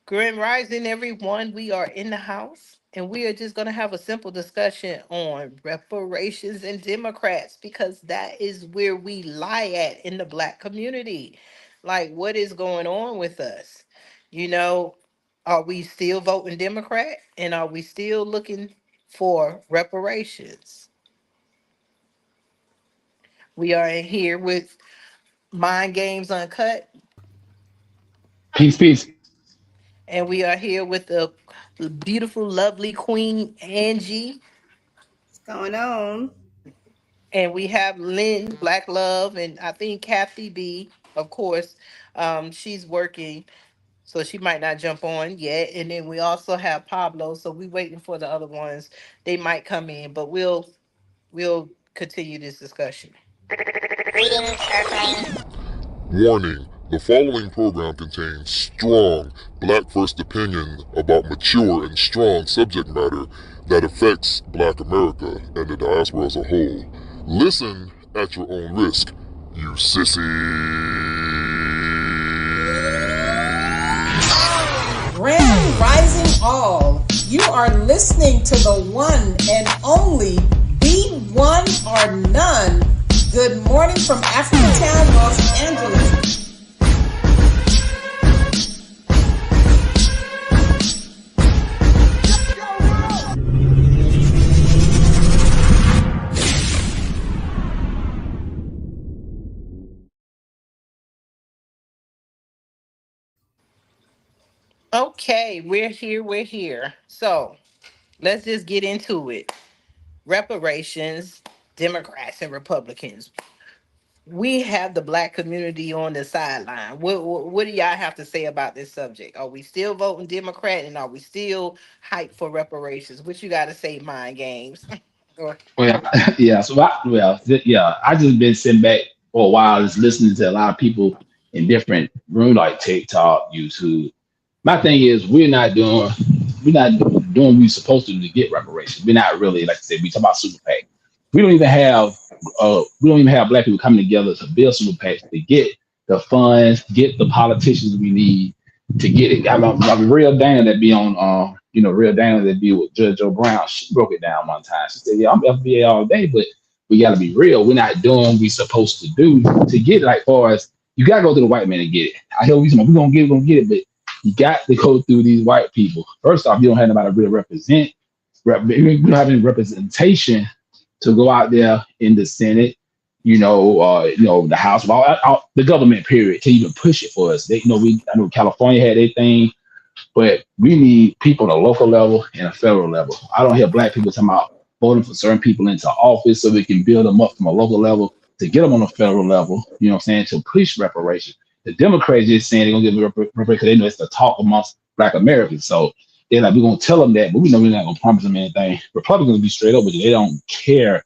Grand Rising, everyone. We are in the house and we are just going to have a simple discussion on reparations and Democrats because that is where we lie at in the Black community. Like, what is going on with us? You know, are we still voting Democrat and are we still looking for reparations? We are in here with Mind Games Uncut, Peace, peace. and we are here with the beautiful, lovely Queen Angie. What's going on? And we have Lynn Black Love, and I think Kathy B, of course. She's working, so she might not jump on yet. And then we also have Pablo, so we waiting for the other ones. They might come in, but we'll continue this discussion. Greetings, Earthlings. Warning, the following program contains strong black first opinion about mature and strong subject matter that affects Black America and the diaspora as a whole. Listen at your own risk, you sissy. Grand Rising All. You are listening to the one and only The One or None. Good morning from Africatown, Los Angeles. Okay, we're here. We're here. So let's just get into it. Reparations, Democrats and Republicans. We have the Black community on the sideline. What do y'all have to say about this subject? Are we still voting Democrat and are we still hyped for reparations? What you got to say, Mind Games? Or Well, yeah. I just been sitting back for a while, just listening to a lot of people in different rooms like TikTok, YouTube. My thing is, we're not doing what we're supposed to do to get reparations. We're not really, like I said, we talk about super PAC. We don't even have, we don't even have black people coming together to build super PACs to get the funds, get the politicians we need to get it. I'm real Dana that be on, real Dana that be with Judge O'Brown. She broke it down one time. She said, "Yeah, I'm FBA all day, but we got to be real. We're not doing what we're supposed to do to get it. Like far as you got to go to the white man and get it. I hear we're gonna get it, but you got to go through these white people. First off, you don't have nobody to really represent. You don't have any representation to go out there in the Senate, the House, the government period to even push it for us. I know California had their thing, but we need people on a local level and a federal level. I don't hear black people talking about voting for certain people into office so we can build them up from a local level to get them on a federal level, you know what I'm saying, to push reparations. The Democrats just saying they're going to give reparations because they know it's the talk amongst black Americans. So they're like, we're going to tell them that, but we know we're not going to promise them anything. Republicans be straight up with you. They don't care.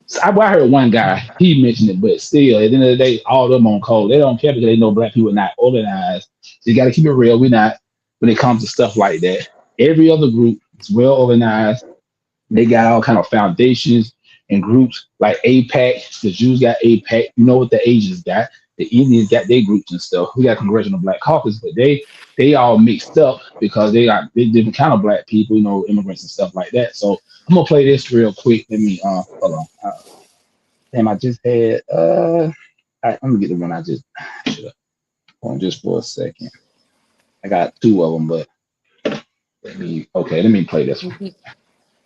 So I heard one guy, he mentioned it, but still, at the end of the day, all of them on cold. They don't care because they know black people are not organized. So you got to keep it real. We're not when it comes to stuff like that. Every other group is well organized. They got all kind of foundations and groups like APAC. The Jews got APAC. You know what the Asians got. The Indians got their groups and stuff. We got Congressional Black Caucus, but they all mixed up because they different kind of black people, immigrants and stuff like that. So I'm gonna play this real quick. Let me hold on. Damn, I just had let me get the one I just should have hold on just for a second. I got two of them, but let me play this one.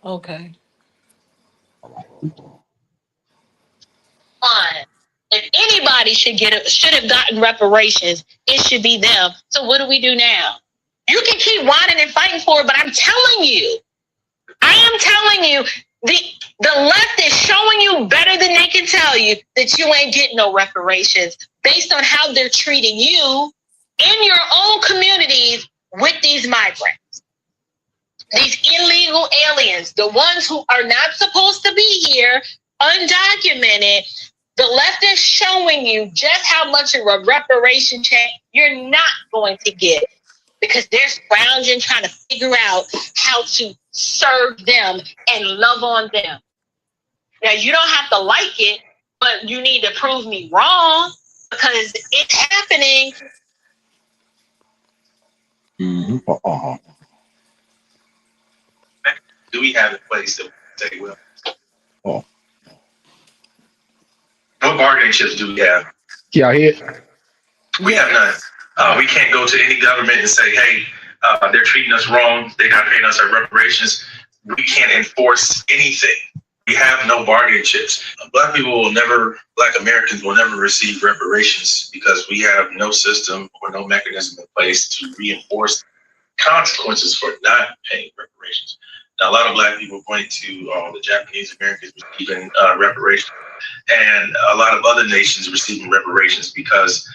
okay. On. If anybody should have gotten reparations, it should be them. So what do we do now? You can keep whining and fighting for it, but I am telling you, the left is showing you better than they can tell you that you ain't getting no reparations based on how they're treating you in your own communities with these migrants, these illegal aliens, the ones who are not supposed to be here, undocumented. The left is showing you just how much of a reparation check you're not going to get because they're scrounging trying to figure out how to serve them and love on them. Now, you don't have to like it, but you need to prove me wrong because it's happening. Mm-hmm. Uh-huh. Do we have in place that we say, well, Oh. what bargaining chips do we have? Yeah, here. We have none. Yes. We can't go to any government and say, hey, they're treating us wrong. They're not paying us our reparations. We can't enforce anything. We have no bargaining chips. Black Americans will never receive reparations because we have no system or no mechanism in place to reinforce consequences for not paying reparations. Now, a lot of black people point to the Japanese Americans receiving reparations and a lot of other nations receiving reparations because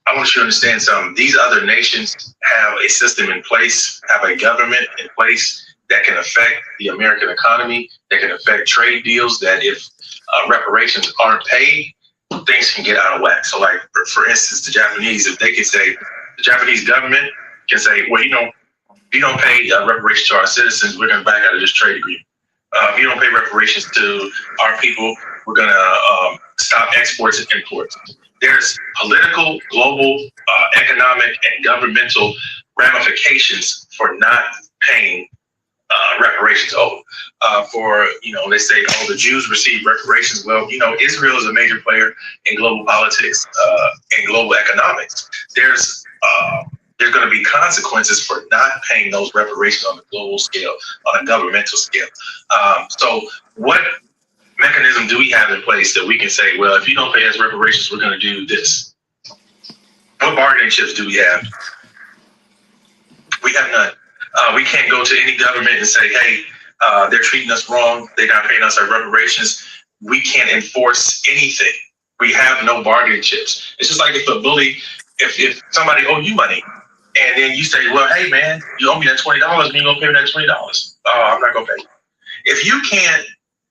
I want you to understand something. These other nations have a system in place, have a government in place that can affect the American economy, that can affect trade deals, that if reparations aren't paid, things can get out of whack. So, like, for instance, the Japanese, if they can say, the Japanese government can say, well, if you don't pay reparations to our citizens, we're going to back out of this trade agreement. If you don't pay reparations to our people, we're going to stop exports and imports. There's political, global, economic, and governmental ramifications for not paying reparations owed. They say, oh, the Jews receive reparations. Well, Israel is a major player in global politics and global economics. There's going to be consequences for not paying those reparations on a global scale, on a governmental scale. So, what mechanism do we have in place that we can say, well, if you don't pay us reparations, we're going to do this? What bargaining chips do we have? We have none. We can't go to any government and say, hey, they're treating us wrong. They're not paying us our reparations. We can't enforce anything. We have no bargaining chips. It's just like if somebody owe you money and then you say, well, hey, man, you owe me that $20. You going to pay me that $20. I'm not going to pay you. If you can't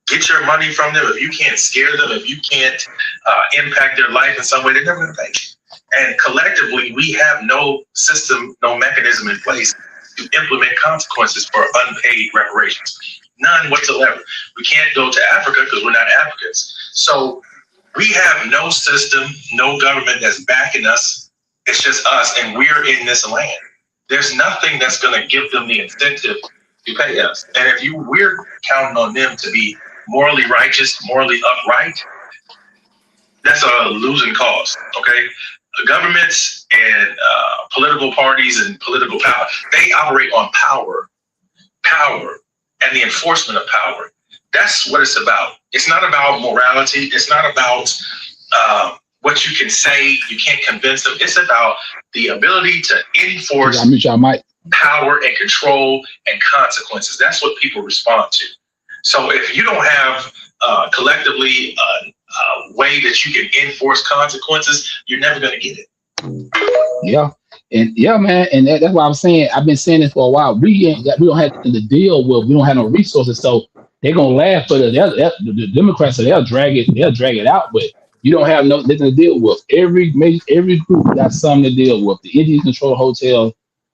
get your money from them, if you can't scare them, if you can't impact their life in some way, they're never going to pay you. And collectively, we have no system, no mechanism in place to implement consequences for unpaid reparations. None whatsoever. We can't go to Africa because we're not Africans. So we have no system, no government that's backing us. It's just us, and we're in this land. There's nothing that's going to give them the incentive to pay us. And if we're counting on them to be morally righteous, morally upright, that's a losing cause. Okay, the governments and political parties and political power, they operate on power, and the enforcement of power. That's what it's about. It's not about morality. It's not about what you can say. You can't convince them. It's about the ability to enforce power and control and consequences. That's what people respond to. So if you don't have collectively a way that you can enforce consequences, you're never going to get it. Yeah. And yeah, man, and that's why I'm saying I've been saying this for a while. We don't have nothing to deal with. We don't have no resources, so they're gonna laugh. But the Democrats, so they'll drag it out. But you don't have nothing to deal with. Every group got something to deal with. The Indians control hotel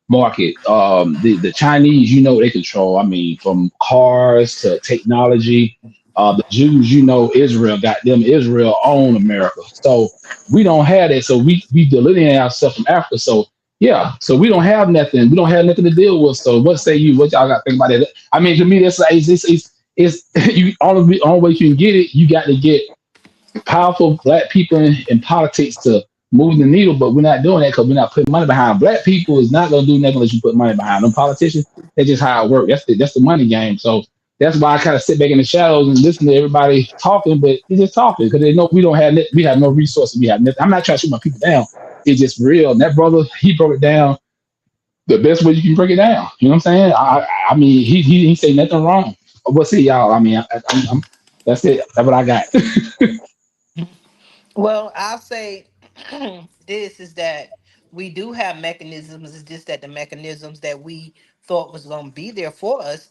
market. The Chinese, they control. I mean, from cars to technology. The Jews, Israel own America. So we don't have that. So we delineate ourselves from Africa. So yeah, so we don't have nothing. We don't have nothing to deal with. So what say you? What y'all got to think about that? I mean, to me, that's like it's you only way you can get it. You got to get powerful black people in politics to move the needle, but we're not doing that because we're not putting money behind. Black people is not going to do nothing unless you put money behind them. Politicians, that's just how it works. That's the money game. So that's why I kind of sit back in the shadows and listen to everybody talking, but they're just talking because they know we have no resources. We have nothing. I'm not trying to shoot my people down. It's just real. And that brother, he broke it down the best way you can break it down. You know what I'm saying? I mean, he say nothing wrong. We'll see, y'all. I mean, I'm that's it. That's what I got. Well, I'll say this is that we do have mechanisms. It's just that the mechanisms that we thought was going to be there for us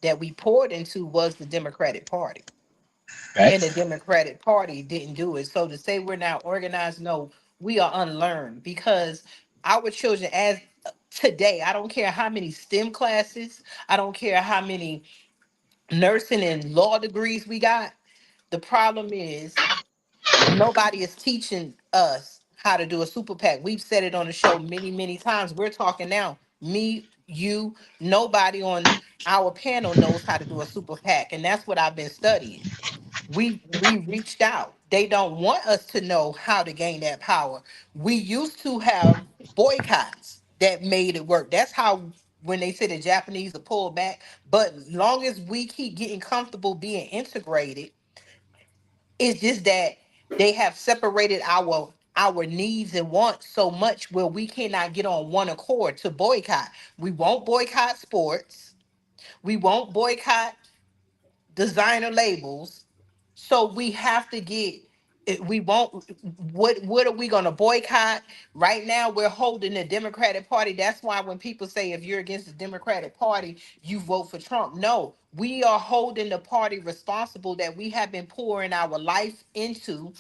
that we poured into was the Democratic Party. And the Facts. Democratic Party didn't do it. So to say we're not organized, no, we are unlearned because our children, as today, I don't care how many STEM classes, I don't care how many nursing and law degrees we got. The problem is nobody is teaching us how to do a super PAC. We've said it on the show many, many times. We're talking now. Me, you, nobody on our panel knows how to do a super PAC, and that's what I've been studying. We reached out. They don't want us to know how to gain that power. We used to have boycotts that made it work. That's how, when they say the Japanese are pulled back, but long as we keep getting comfortable being integrated, it's just that they have separated our needs and wants so much where we cannot get on one accord to boycott. We won't boycott sports. We won't boycott designer labels. So we have to get we won't. What are we going to boycott? Right now we're holding the Democratic Party. That's why when people say if you're against the Democratic Party you vote for Trump, no, we are holding the party responsible that we have been pouring our life into,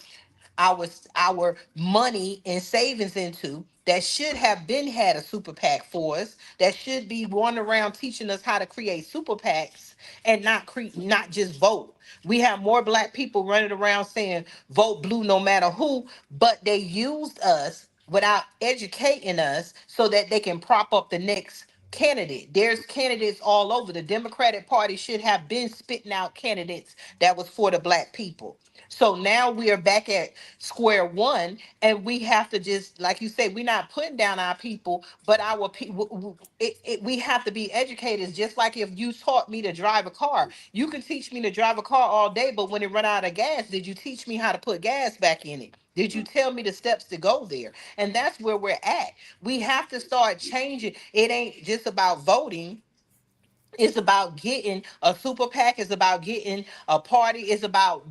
our money and savings into, that should have been had a super PAC for us, that should be going around teaching us how to create super PACs and not just vote. We have more black people running around saying vote blue no matter who, but they used us without educating us so that they can prop up the next candidate. There's candidates all over. The Democratic Party should have been spitting out candidates that was for the black people. So now we are back at square one, and we have to just, like you say, we're not putting down our people, but our people, we have to be educators. Just like if you taught me to drive a car, you can teach me to drive a car all day, but when it run out of gas, did you teach me how to put gas back in it? Did you tell me the steps to go there? And that's where we're at. We have to start changing. It ain't just about voting. It's about getting a super PAC. It's about getting a party. It's about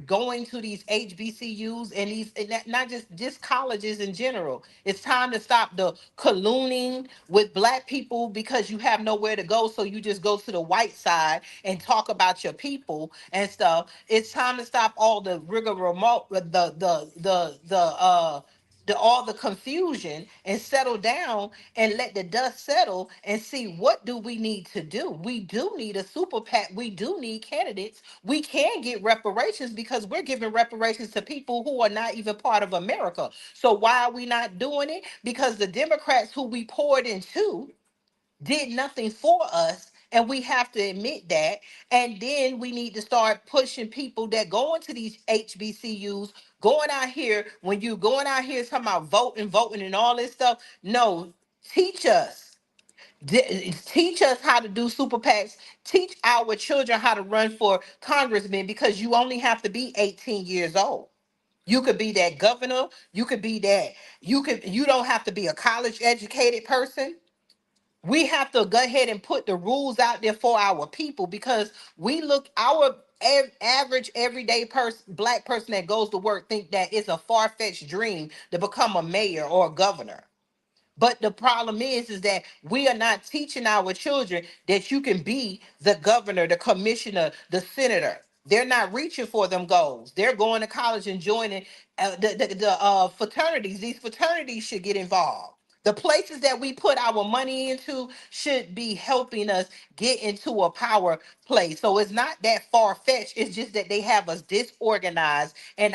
going to these HBCUs and these, and not just colleges in general. It's time to stop the colluding with black people because you have nowhere to go. So you just go to the white side and talk about your people and stuff. It's time to stop all the rigmarole, all the confusion, and settle down and let the dust settle and see what do we need to do. We do need a super PAC. We do need candidates. We can get reparations because we're giving reparations to people who are not even part of America. So why are we not doing it? Because the Democrats who we poured into did nothing for us, and we have to admit that. And then we need to start pushing people that go into these HBCUs, going out here. When you going out here talking about voting and all this stuff, no, teach us. Teach us how to do super PACs. Teach our children how to run for congressmen, because you only have to be 18 years old. You could be that governor. You could be that. You don't have to be a college educated person. We have to go ahead and put the rules out there for our people, because we look our average everyday person, black person that goes to work, think that it's a far-fetched dream to become a mayor or a governor. But the problem is that we are not teaching our children that you can be the governor, the commissioner, the senator. They're not reaching for them goals. They're going to college and joining the fraternities. These fraternities should get involved. The places that we put our money into should be helping us get into a power place. So it's not that far fetched. It's just that they have us disorganized, and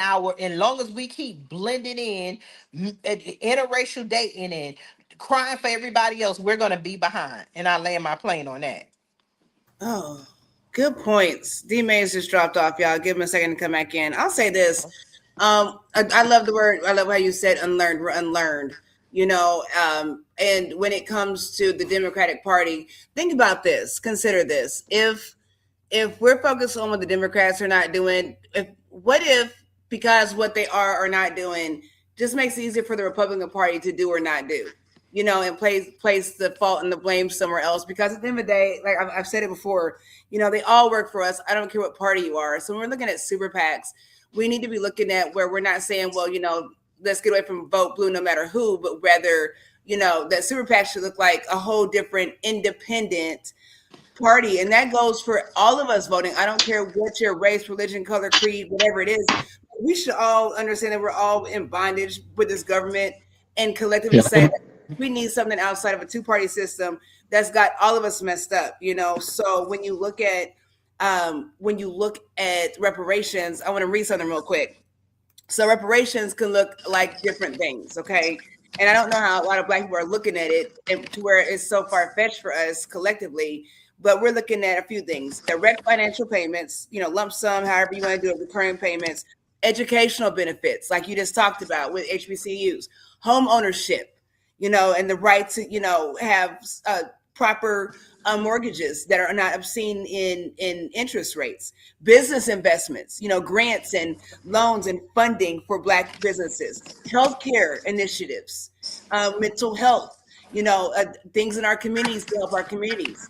long as we keep blending in, interracial dating and crying for everybody else, we're gonna be behind. And I land my plane on that. Oh, good points. D Mays just dropped off, y'all. Give him a second to come back in. I'll say this. I love the word. I love how you said unlearned. We're unlearned. And when it comes to the Democratic Party, think about this. Consider this. If we're focused on what the Democrats are not doing, what if, because what they are not doing just makes it easier for the Republican Party to do or not do, and place the fault and the blame somewhere else? Because at the end of the day, like I've said it before, they all work for us. I don't care what party you are. So when we're looking at super PACs, we need to be looking at where we're not saying, well, let's get away from vote blue no matter who, but rather, that super PAC should look like a whole different independent party. And that goes for all of us voting. I don't care what your race, religion, color, creed, whatever it is. We should all understand that we're all in bondage with this government, and collectively Yeah, say that we need something outside of a two-party system that's got all of us messed up. So when you look at reparations, I want to read something real quick. So reparations can look like different things, okay? And I don't know how a lot of Black people are looking at it and to where it's so far fetched for us collectively. But we're looking at a few things: direct financial payments, lump sum, however you want to do it, recurring payments, educational benefits, like you just talked about with HBCUs, home ownership, and the right to, have proper mortgages that are not obscene in interest rates, business investments, grants and loans and funding for Black businesses, healthcare initiatives, mental health, things in our communities to help our communities,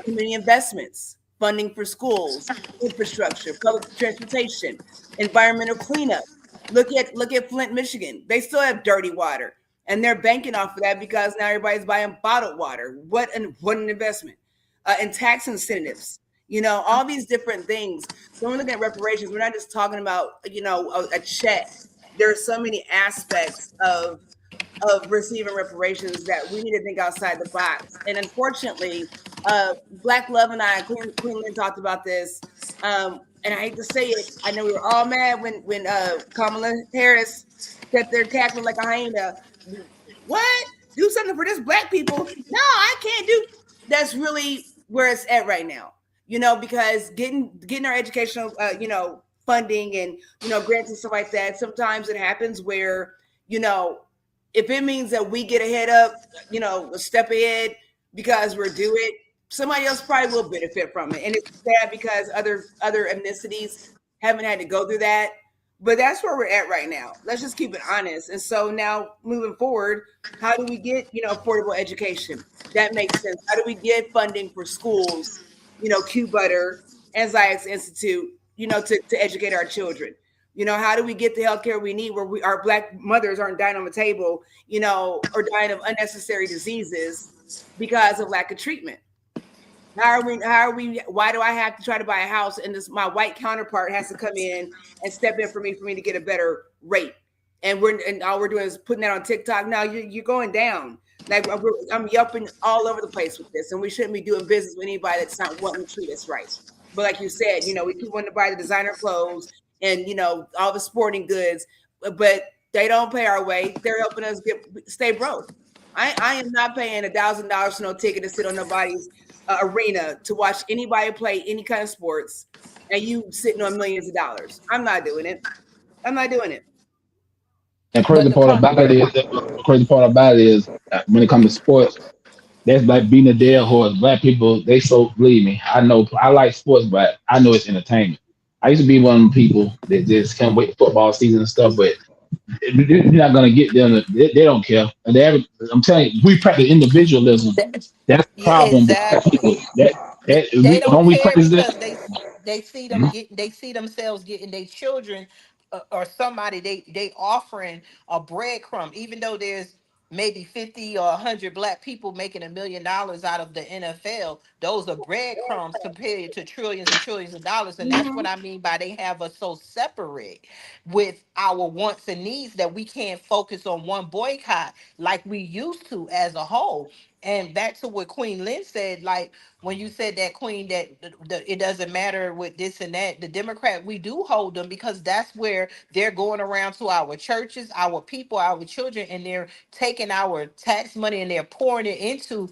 community investments, funding for schools, infrastructure, public transportation, environmental cleanup. Look at Flint, Michigan. They still have dirty water, and they're banking off of that because now everybody's buying bottled water. What an investment! And tax incentives. All these different things. So when we're looking at reparations, we're not just talking about a check. There are so many aspects of receiving reparations that we need to think outside the box. And unfortunately, Black Love and I, Queen Lynn talked about this. And I hate to say it, I know we were all mad when Kamala Harris sat there cackling like a hyena. What? Do something for this Black people? No, I can't do. That's really where it's at right now. Because getting our educational, funding and grants and stuff like that. Sometimes it happens where if it means that we get ahead up, a step ahead because we're due it, somebody else probably will benefit from it. And it's sad because other ethnicities haven't had to go through that. But that's where we're at right now. Let's just keep it honest. And so now moving forward, how do we get, affordable education? That makes sense. How do we get funding for schools, Q Butter and Zayas Institute, to educate our children? How do we get the healthcare we need where our Black mothers aren't dying on the table, or dying of unnecessary diseases because of lack of treatment? Why do I have to try to buy a house and my white counterpart has to come in and step in for me to get a better rate? And all we're doing is putting that on TikTok. Now you're going down. Like I'm yelping all over the place with this, and we shouldn't be doing business with anybody that's not wanting to treat us right. But like you said, we keep wanting to buy the designer clothes and all the sporting goods, but they don't pay our way. They're helping us stay broke. I am not paying $1,000 for no ticket to sit on nobody's arena to watch anybody play any kind of sports, and you sitting on millions of dollars. I'm not doing it. I'm not doing it. And But the con- crazy part about it is when it comes to sports, that's like being a dead horse. Black people, they so believe me. I know I like sports, but I know it's entertainment. I used to be one of them people that just can't wait for football season and stuff, but you're not gonna get them. They don't care. And I'm telling you, we practice individualism. that- That's the yeah, problem with Black people. exactly. They When don't we care practice that. because they see them Mhm. get they see themselves getting their children, or somebody they offering a breadcrumb, even though there's maybe 50 or 100 Black people making $1 million out of the NFL. Those are breadcrumbs compared to trillions and trillions of dollars. And that's what Mm-hmm. I mean by they have us so separate with our wants and needs that we can't focus on one boycott like we used to as a whole. And back to what Queen Lynn said, like when you said that, Queen, that it doesn't matter with this and that, the Democrat, we do hold them because that's where they're going around to our churches, our people, our children, and they're taking our tax money and they're pouring it into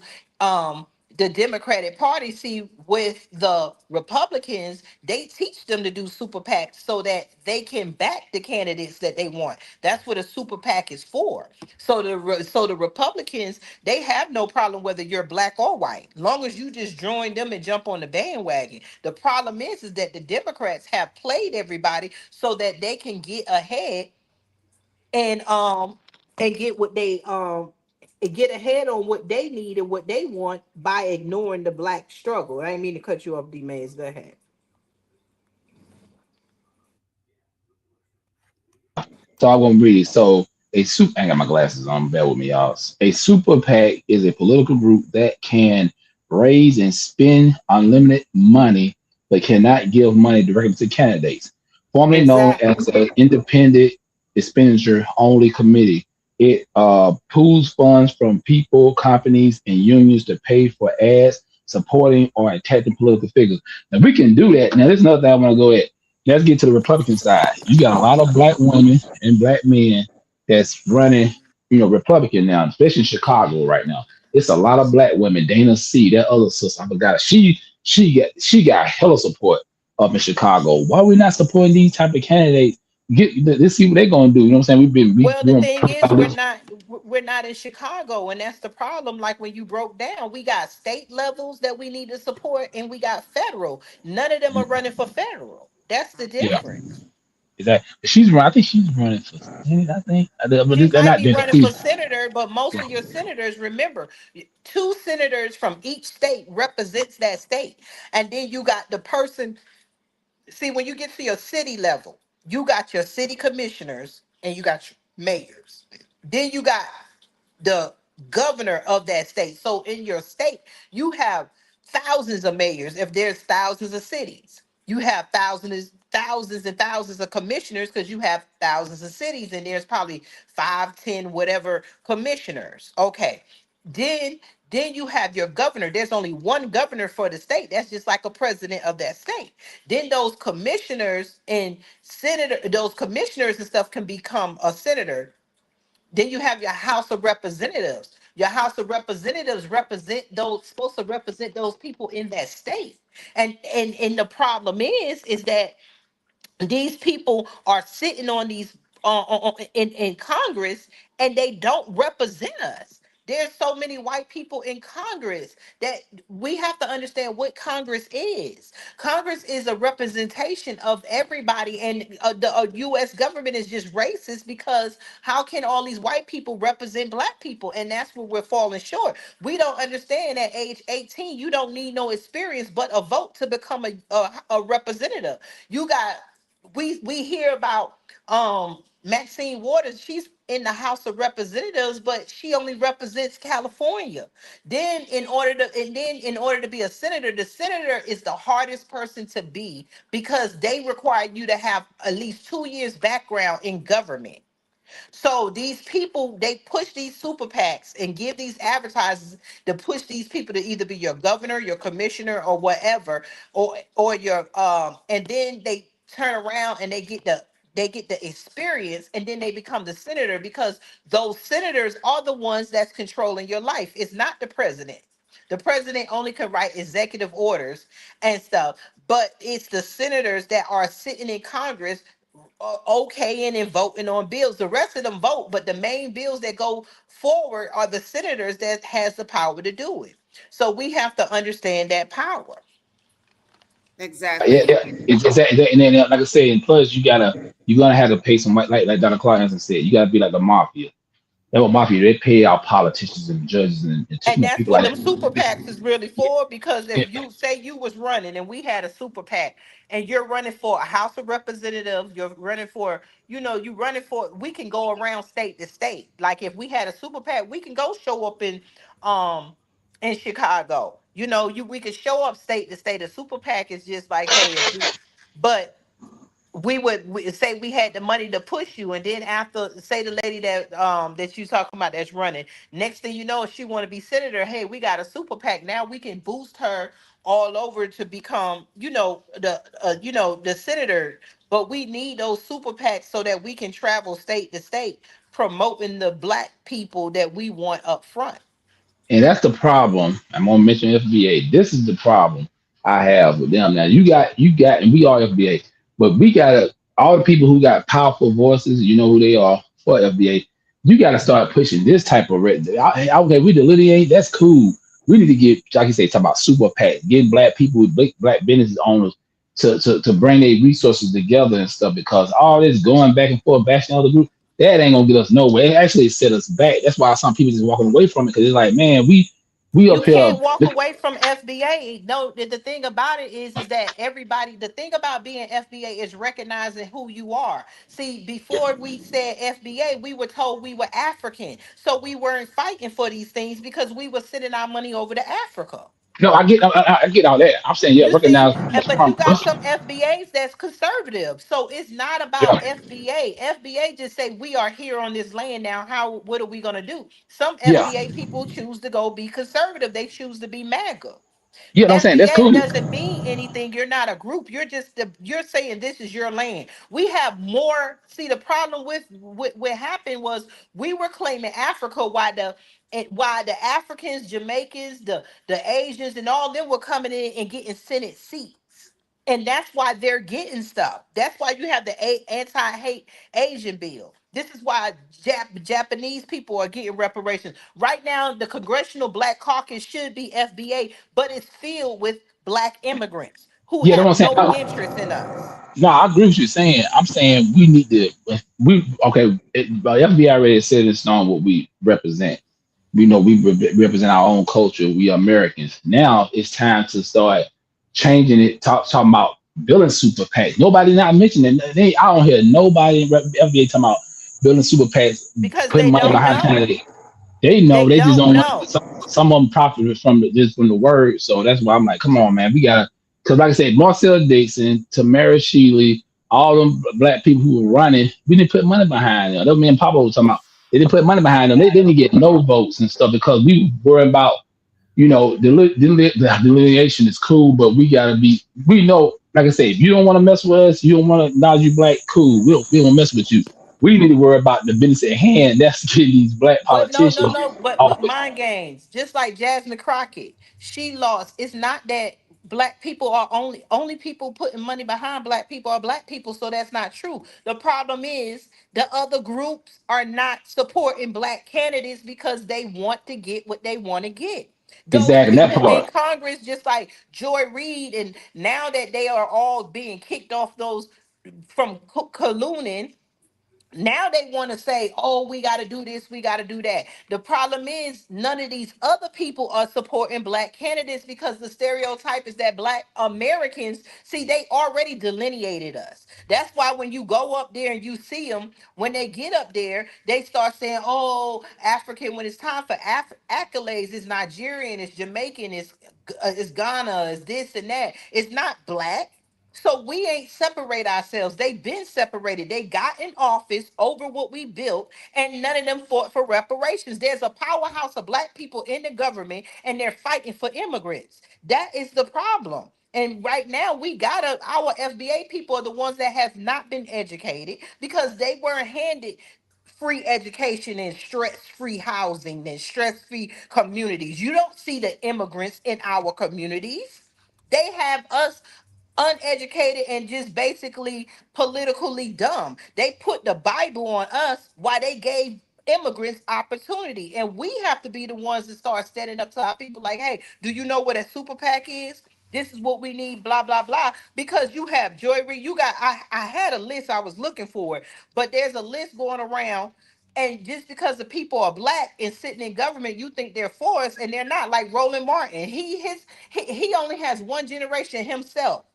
the Democratic Party. See, with the Republicans, they teach them to do super PACs so that they can back the candidates that they want. That's what a super PAC is for. So the Republicans, they have no problem whether you're Black or white, long as you just join them and jump on the bandwagon. The problem is that the Democrats have played everybody so that they can get ahead and get what they and get ahead on what they need and what they want by ignoring the Black struggle. I didn't mean to cut you off, D Mays. Go ahead. So I'm gonna read it. So I got my glasses on. Bear with me, y'all. A super PAC is a political group that can raise and spend unlimited money, but cannot give money directly to candidates. Formerly known as Exactly. an independent expenditure only committee, it pools funds from people, companies, and unions to pay for ads, supporting or attacking political figures. Now we can do that. Now there's another thing I want to go at. Let's get to the Republican side. You got a lot of Black women and Black men that's running. Republican now, especially in Chicago right now. It's a lot of black women. Dana C, that other sister, I forgot. She got hella support up in Chicago. Why we not supporting these type of candidates? Let's see what they're gonna do. You know what I'm saying? Well, We the been thing is, we're not in Chicago, and that's the problem. Like when you broke down, we got state levels that we need to support, and we got federal. None of them are running for federal. That's the yeah. difference. Is that she's I think she's running for Senate, I think. But She they're might not be doing running for that. senator, but most Yeah. of your senators, remember, two senators from each state represents that state, and then you got the person. See, when you get to your city level, you got your city commissioners and you got your mayors. Then you got the governor of that state. So in your state, you have thousands of mayors if there's thousands of cities. You have thousands and thousands of commissioners because you have thousands of cities and there's probably 5, 10, whatever commissioners. Okay. Then then you have your governor. There's only one governor for the state. That's just like a president of that state. Then those commissioners and those commissioners and stuff can become a senator. Then you have your House of Representatives. Your House of Representatives represent those supposed to represent those people in that state. And the problem is that these people are sitting on these in Congress and they don't represent us. There's so many white people in Congress that we have to understand what Congress is. Congress is a representation of everybody, and the U.S. government is just racist because how can all these white people represent black people? And that's where we're falling short. We don't understand at age 18, you don't need no experience but a vote to become a representative. You got we hear about Maxine Waters. She's in the House of Representatives, but she only represents California. Then in order to be a senator, the senator is the hardest person to be because they require you to have at least 2 years background in government. So these people, they push these super PACs and give these advertisers to push these people to either be your governor, your commissioner, or whatever, or your and then they turn around and they get the experience and then they become the senator because those senators are the ones that's controlling your life. It's not the president. The president only can write executive orders and stuff, but it's the senators that are sitting in Congress okaying and voting on bills. The rest of them vote, but the main bills that go forward are the senators that has the power to do it. So we have to understand that power. Yeah, Exactly. yeah. And then like I said, and plus you're gonna have to pay some like Dr. Clark Hansen said, you gotta be like the mafia. That what mafia, they pay our politicians and judges and And that's people what like them super that. PACs is really for. Because Yeah, if you say you was running and we had a super PAC and you're running for a House of Representatives, you're running for, you running for, we can go around state to state. Like if we had a super PAC, we can go show up um in Chicago. We could show up state to state. A super PAC is just like, hey, if we, but we say we had the money to push you, and then after, say the lady that you talking about that's running, next thing you know, if she want to be senator, hey, we got a super PAC now, we can boost her all over to become the senator. But we need those super PACs so that we can travel state to state promoting the black people that we want up front. and that's the problem. I'm gonna mention FBA. This is the problem I have with them. Now you got, and we are FBA, but we got all the people who got powerful voices. You know who they are for FBA. You got to start pushing this type of red. Okay, we delineate. That's cool. We need to get, like you say, talk about super PAC, getting black people, black business owners to bring their resources together and stuff. Because all this going back and forth, bashing other groups, that ain't gonna get us nowhere. It actually set us back. That's why some people just walking away from it because it's like, man, we You up here. can't walk away from FBA. No, the thing about it is that everybody, the thing about being FBA is recognizing who you are. See, before we said FBA, we were told we were African. So we weren't fighting for these things because we were sending our money over to Africa. No, I get all that. I'm saying, yeah, You see, recognize what's but you from got us. some FBAs that's conservative. So it's not about Yeah, FBA. FBA just say we are here on this land now. What are we gonna do? Some yeah. FBA people choose to go be conservative. They choose to be MAGA. Yeah, what I'm saying that's FBA cool. doesn't mean anything. You're not a group. You're saying this is your land. We have more. See, the problem with what happened was we were claiming Africa while the Africans, Jamaicans, the Asians, and all them were coming in and getting Senate seats. And that's why they're getting stuff. That's why you have the anti-hate Asian bill. This is why Japanese people are getting reparations. Right now, the Congressional Black Caucus should be FBA, but it's filled with black immigrants who Yeah, that's what have I'm saying. no interest in us. No, I agree with you saying. I'm saying we need to we okay. FBI already said it's on what we represent. We know we represent our own culture. We are Americans. Now it's time to start changing it. Talking about building super PACs. Nobody not mentioning. I don't hear nobody in FBI talking about building super PACs, Because putting they money don't behind know. candidates. They know. They They just don't don't want. know. Some of them profit from just from the word. So that's why I'm like, come on, man. We gotta. Because like I said, Marcel Dixon, Tamara Shealy, all them black people who were running, we didn't put money behind them. That was me and Papa was talking about. They didn't put money behind them. They didn't get no votes and stuff because we were about, the delineation is cool, but we gotta be. We know, like I said, if you don't want to mess with us, you don't want to acknowledge you black, cool. We don't mess with you. We need to worry about the business at hand. That's getting these black But no, no, politicians no. But off. look, mind games. Just like Jasmine Crockett, she lost. It's not that black people are only people putting money behind black people are black people. So that's not true. The problem is the other groups are not supporting black candidates because they want to get what they want to get. Those Exactly that people in part. Congress, just like Joy Reid, and now that they are all being kicked off those from Colluning, now they want to say, oh, we got to do this, we got to do that. The problem is none of these other people are supporting black candidates because the stereotype is that black Americans, see, they already delineated us. That's why when you go up there and you see them, when they get up there, they start saying, oh, African, when it's time for accolades, it's Nigerian, it's Jamaican, it's Ghana, it's this and that. It's not black. So we ain't separate ourselves. They've been separated. They got in office over what we built, and none of them fought for reparations. There's a powerhouse of black people in the government, and they're fighting for immigrants. That is the problem. And right now, our FBA people are the ones that have not been educated because they weren't handed free education and stress-free housing and stress-free communities. You don't see the immigrants in our communities. They have us uneducated and just basically politically dumb. They put the Bible on us while they gave immigrants opportunity. And we have to be the ones that start standing up to our people like, hey, do you know what a super PAC is? This is what we need, blah, blah, blah. Because you have Joy Reid, I had a list, I was looking for it, but there's a list going around. And just because the people are black and sitting in government, you think they're for us, and they're not. Like Roland Martin, he only has one generation himself.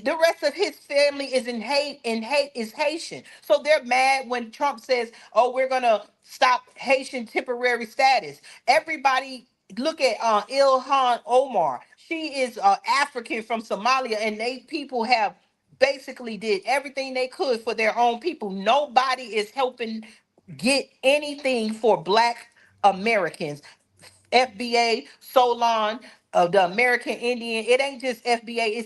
The rest of his family is in hate, and hate is Haitian. So they're mad when Trump says, "Oh, we're gonna stop Haitian temporary status." Everybody look at Ilhan Omar. She is African from Somalia, and they people have basically did everything they could for their own people. Nobody is helping get anything for Black Americans. FBA, Solon, the American Indian. It ain't just FBA.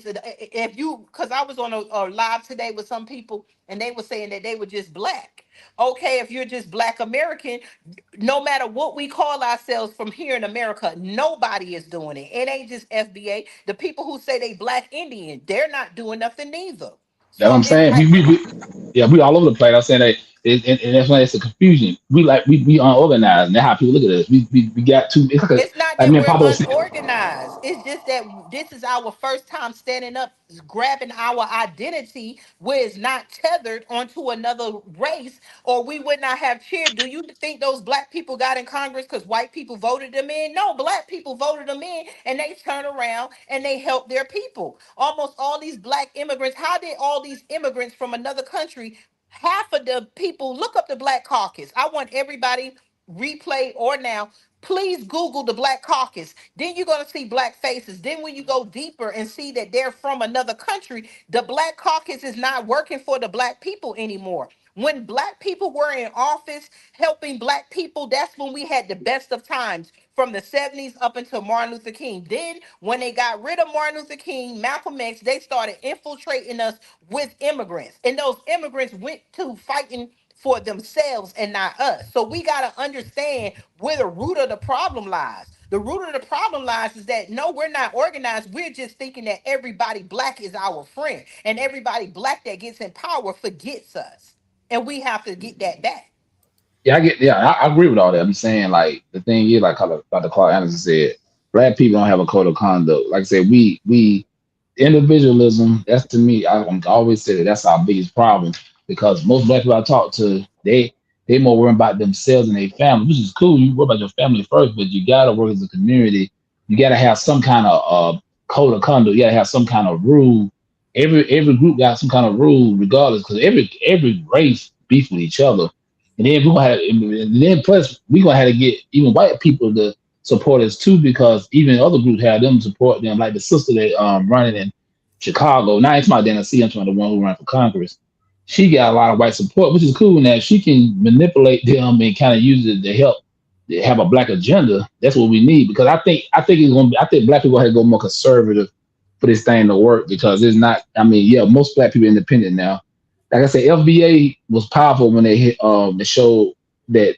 If you, because I was on a live today with some people and they were saying that they were just black. Okay, if you're just black American, no matter what we call ourselves from here in America, nobody is doing it. It ain't just FBA. The people who say they black Indian, they're not doing nothing neither. That's what So I'm it's saying. like Yeah, we all over the place. I'm saying that, and that's why it's a confusion. We unorganized, and that's how people look at us. We got too. It's it's not like that me and we're Papa was saying. unorganized. It's just that this is our first time standing up, grabbing our identity where it's not tethered onto another race, or we would not have cheered. Do you think those black people got in Congress because white people voted them in? No, black people voted them in, and they turn around and they help their people. Almost all these black immigrants, how did all these immigrants from another country, half of the people, look up the Black Caucus. I want everybody, replay or now, please Google the Black Caucus. Then you're going to see black faces. Then when you go deeper and see that they're from another country, the Black Caucus is not working for the black people anymore. When black people were in office helping black people, that's when we had the best of times from the 70s up until Martin Luther King. Then, when they got rid of Martin Luther King, Malcolm X, they started infiltrating us with immigrants. And those immigrants went to fighting for themselves and not us. So we got to understand where the root of the problem lies. The root of the problem lies is that no, we're not organized. We're just thinking that everybody black is our friend, and everybody black that gets in power forgets us. And we have to get that back. I agree with all that. I'm saying like the thing is like how Dr. Clark Anderson said, black people don't have a code of conduct. Like I said, we individualism. That's to me. I'm always say that that's our biggest problem because most black people I talk to, they more worry about themselves and their family, which is cool. You worry about your family first, but you gotta work as a community. You gotta have some kind of code of conduct. You gotta have some kind of rule. Every group got some kind of rule, regardless, because every race beef with each other. And then we gonna have, and then plus we gonna have to get even white people to support us too, because even other groups have them support them, like the sister that running in Chicago. Now it's my Tennessee, I'm talking the one who ran for Congress. She got a lot of white support, which is cool. Now she can manipulate them and kind of use it to help have a black agenda. That's what we need because I think it's gonna be, I think black people have to go more conservative for this thing to work because it's not. I mean, yeah, most black people are independent now. Like I said, FBA was powerful when they hit they showed that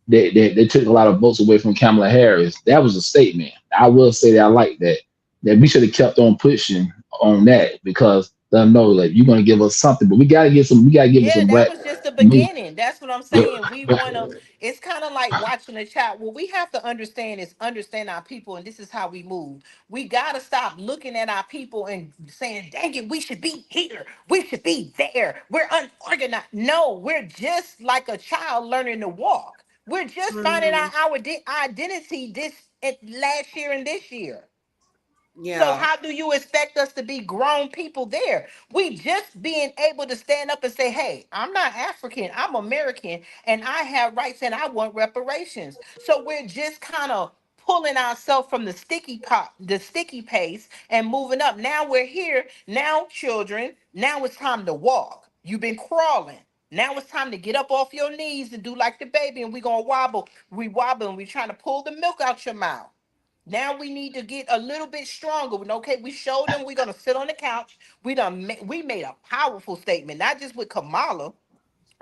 they took a lot of votes away from Kamala Harris. That was a statement. I will say that I like that. That we should have kept on pushing on that because they know like you're gonna give us something, but we gotta get some. We gotta give us Yeah, some that black. was just the Me, beginning. That's what I'm yeah, saying. We want to, it's kind of like watching a child. What we have to understand is understand our people, and this is how we move. We got to stop looking at our people and saying, dang it, we should be here. We should be there. We're unorganized. No, we're just like a child learning to walk. We're just finding Mhm. out our identity last year and this year. So Yeah. how do you expect us to be grown people there? We just being able to stand up and say, "Hey, I'm not African. I'm American, and I have rights, and I want reparations." So we're just kind of pulling ourselves from the sticky pot, the sticky pace, and moving up. Now we're here. Now, children. Now it's time to walk. You've been crawling. Now it's time to get up off your knees and do like the baby, and we're gonna wobble. We wobble, and we're trying to pull the milk out your mouth. Now we need to get a little bit stronger. Okay, we showed them we're gonna sit on the couch. We made a powerful statement, not just with Kamala,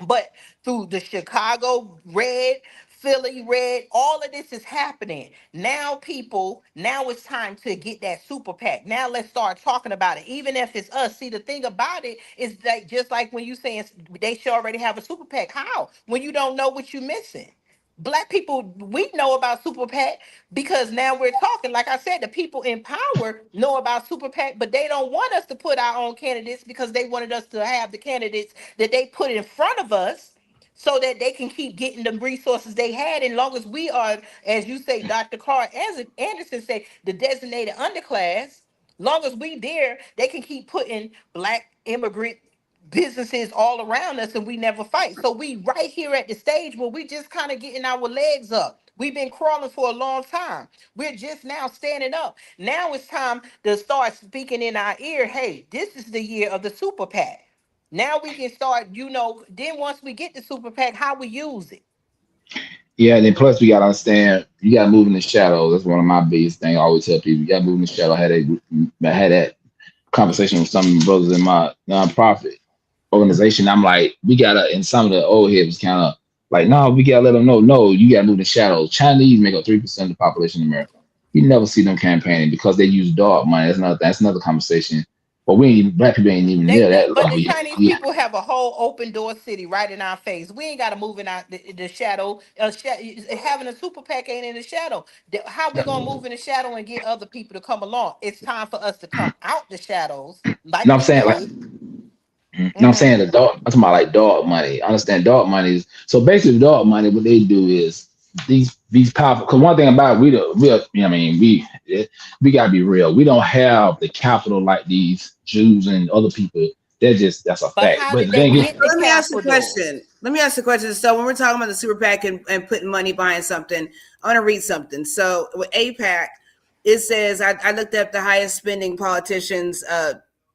but through the Chicago red, Philly red, all of this is happening. Now, people, now it's time to get that super PAC. Now let's start talking about it. Even if it's us. See, the thing about it is that just like when you saying they should already have a super PAC. How? When you don't know what you're missing. Black people, we know about Super PAC because now we're talking. Like I said, the people in power know about Super PAC, but they don't want us to put our own candidates because they wanted us to have the candidates that they put in front of us so that they can keep getting the resources they had. And long as we are, as you say, Dr. Carr Anderson say, the designated underclass, long as we there, they can keep putting black immigrant businesses all around us and we never fight. So we right here at the stage where we just kind of getting our legs up. We've been crawling for a long time. We're just now standing up. Now it's time to start speaking in our ear. Hey, this is the year of the super PAC. Now we can start, then once we get the super PAC, how we use it. yeah. And then plus we gotta understand you gotta move in the shadows. That's one of my biggest things. I always tell people you gotta move in the shadow. I had that conversation with some of the brothers in my nonprofit organization. I'm like, we gotta, and some of the old heads kind of like, no, we gotta let them know, no, you gotta move the shadows. Chinese make up 3% of the population in America. You never see them campaigning because they use dark money. That's another conversation. But black people ain't even near that But the level yet. Chinese people have a whole open door city right in our face. We ain't got to move in the shadow. Having a super PAC ain't in the shadow. How we gonna move in the shadow and get other people to come along? It's time for us to come out the shadows You know like what I'm we saying? Like, did. you know what I'm Hmm. saying? The dark, I'm talking about like dark money. I understand dark money is so basically dark money. What they do is these powerful. Because one thing about it, you know what I mean, we gotta be real. We don't have the capital like these Jews and other people. That's a But fact. how But did the they thing is, get the Let me ask you a capital? question. Let me ask you a question. So when we're talking about the super PAC and putting money behind something, I want to read something. So with APAC, it says I looked up the highest spending politicians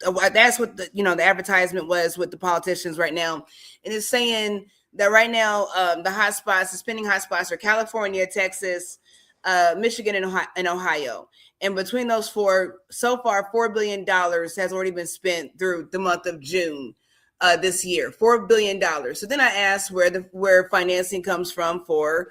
that's what the advertisement was with the politicians right now, and it's saying that right now the hotspots, the spending hotspots are California, Texas, Michigan, and Ohio. And between those four, so far, $4 billion has already been spent through the month of June this year. $4 billion. So then I asked where financing comes from for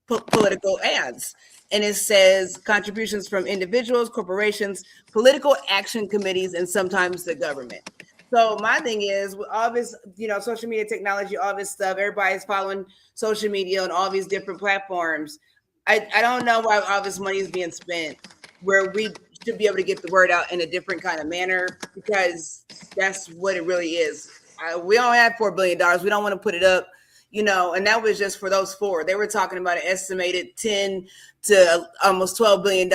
political ads. And it says contributions from individuals, corporations, political action committees, and sometimes the government. So my thing is, with all this, social media technology, all this stuff, everybody's following social media on all these different platforms. I don't know why all this money is being spent where we should be able to get the word out in a different kind of manner, because that's what it really is. We don't have $4 billion. We don't want to put it up, and that was just for those four. They were talking about an estimated 10 to almost $12 billion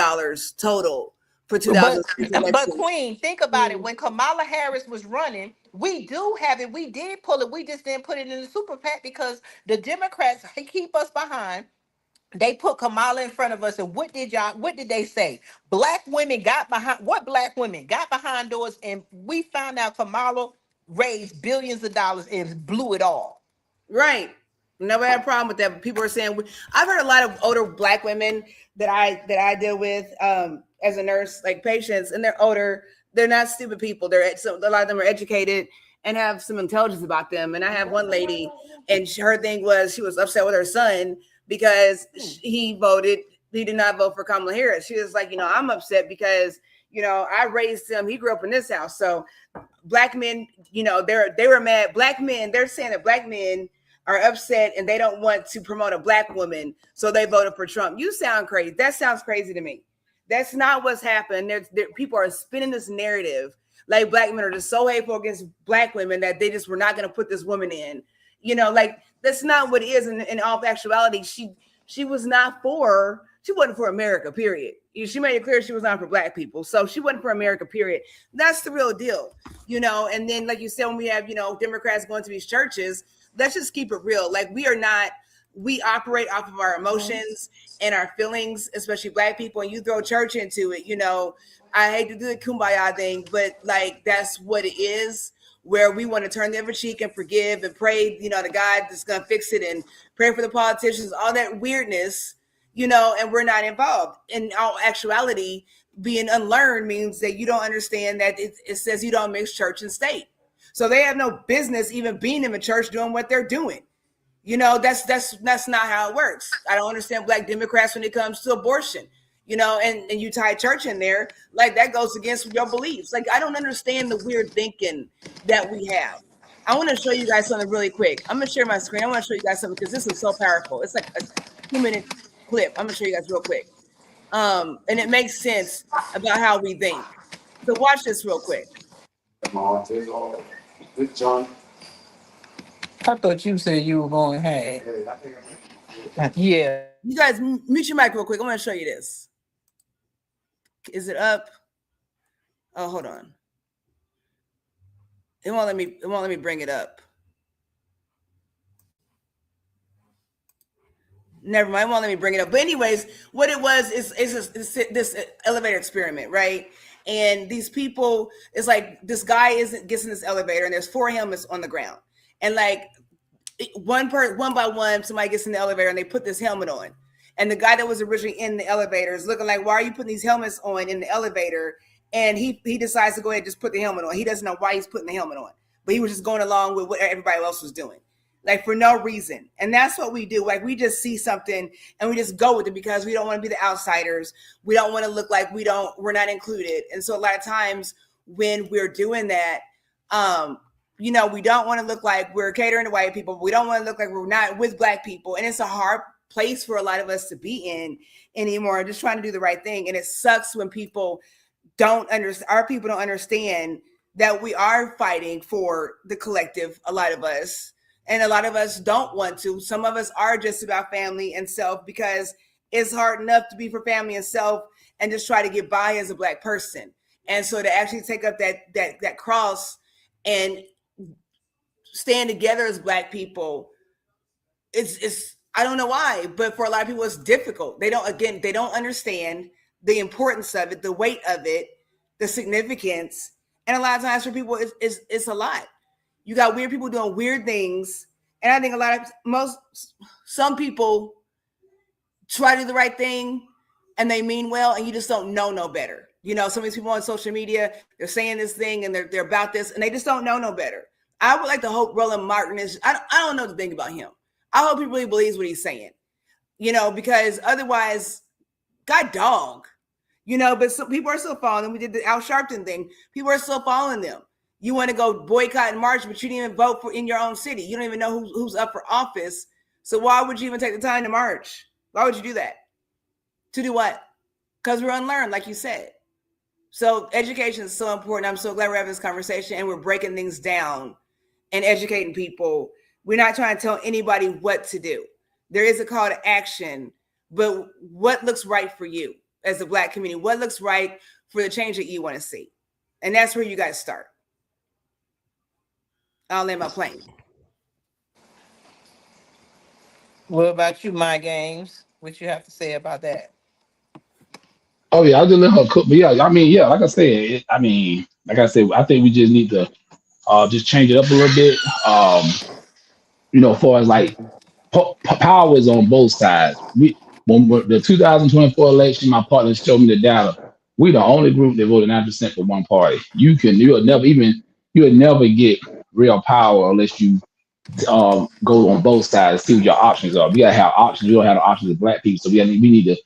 total for But 2006 but election. Queen, think about it. When Kamala Harris was running, we do have it. We did pull it. We just didn't put it in the super PAC because the Democrats keep us behind. They put Kamala in front of us, and what did they say? Black women got behind what black women got behind doors, and we found out Kamala raised billions of dollars and blew it all. Right. Never had a problem with that. But people are saying, I've heard a lot of older Black women that I deal with as a nurse, like patients, and they're older. They're not stupid people. A lot of them are educated and have some intelligence about them. And I have one lady, and her thing was she was upset with her son because he did not vote for Kamala Harris. She was like, I'm upset because I raised him. He grew up in this house, so Black men, they were mad. Black men, they're saying that Black men are upset and they don't want to promote a Black woman, so they voted for Trump. You sound crazy. That sounds crazy to me. That's not what's happened. People are spinning this narrative like Black men are just so hateful against Black women that they just were not going to put this woman in. Like that's not what it is. In all actuality, she wasn't for America, period. She made it clear she was not for Black people. So she wasn't for America, period. That's the real deal, And then, like you said, when we have, Democrats going to these churches, let's just keep it real. Like we operate off of our emotions and our feelings, especially Black people, and you throw church into it, I hate to do the kumbaya thing, but like, that's what it is, where we want to turn the other cheek and forgive and pray, to God that's going to fix it, and pray for the politicians, all that weirdness, and we're not involved. In all actuality, being unlearned means that you don't understand that it says you don't mix church and state. So they have no business even being in the church doing what they're doing. That's not how it works. I don't understand Black Democrats when it comes to abortion, and you tie church in there, like that goes against your beliefs. Like, I don't understand the weird thinking that we have. I want to show you guys something really quick. I'm going to share my screen. I want to show you guys something because this is so powerful. It's like a 2-minute clip. I'm going to show you guys real quick. And it makes sense about how we think. So watch this real quick. John. I thought you said you were going, hey. Yeah. You guys mute your mic real quick. I want to show you this. Is it up? Oh, hold on. It won't let me bring it up. Never mind. It won't let me bring it up. But anyways, what it was is this elevator experiment, right? And these people, it's like this guy gets in this elevator, and there's 4 helmets on the ground, and like one by one, somebody gets in the elevator and they put this helmet on. And the guy that was originally in the elevator is looking like, why are you putting these helmets on in the elevator? And he decides to go ahead and just put the helmet on. He doesn't know why he's putting the helmet on, but he was just going along with what everybody else was doing, like for no reason. And that's what we do. Like, we just see something and we just go with it because we don't want to be the outsiders. We don't want to look like we're not included. And so a lot of times when we're doing that, we don't want to look like we're catering to white people. We don't want to look like we're not with Black people. And it's a hard place for a lot of us to be in anymore, just trying to do the right thing. And it sucks when people don't understand, our people don't understand that we are fighting for the collective, a lot of us. And a lot of us don't want to. Some of us are just about family and self, because it's hard enough to be for family and self and just try to get by as a Black person. And so to actually take up that cross and stand together as Black people, it's I don't know why, but for a lot of people it's difficult. They don't understand the importance of it, the weight of it, the significance, And a lot of times for people, it's a lot. You got weird people doing weird things, and I think a lot of some people try to do the right thing and they mean well, and you just don't know no better. You know, some of these people on social media, they're saying this thing and they're about this, and they just don't know no better. I would like to hope Roland Martin is. I don't know the thing about him. I hope he really believes what he's saying. You know, because otherwise, God dog. You know, but some people are still following. We did the Al Sharpton thing. People are still following them. You want to go boycott and march, but you didn't even vote for in your own city. You don't even know who's up for office. So why would you even take the time to march? Why would you do that? To do what? Because we're unlearned, like you said. So education is so important. I'm so glad we're having this conversation and we're breaking things down and educating people. We're not trying to tell anybody what to do. There is a call to action, but what looks right for you as a Black community? What looks right for the change that you want to see? And that's where you guys start. I'll land my plane. What about you, My Games? What you have to say about that? Oh yeah, I'll just let her cook. But yeah, I mean, yeah, like I said, like I said, I think we just need to just change it up a little bit. As far as like power is on both sides. When the 2024 election, my partner showed me the data. We the only group that voted 9% for one party. You'll never get real power unless you go on both sides, see what your options are. We gotta have options. We don't have the options as Black people, so we need to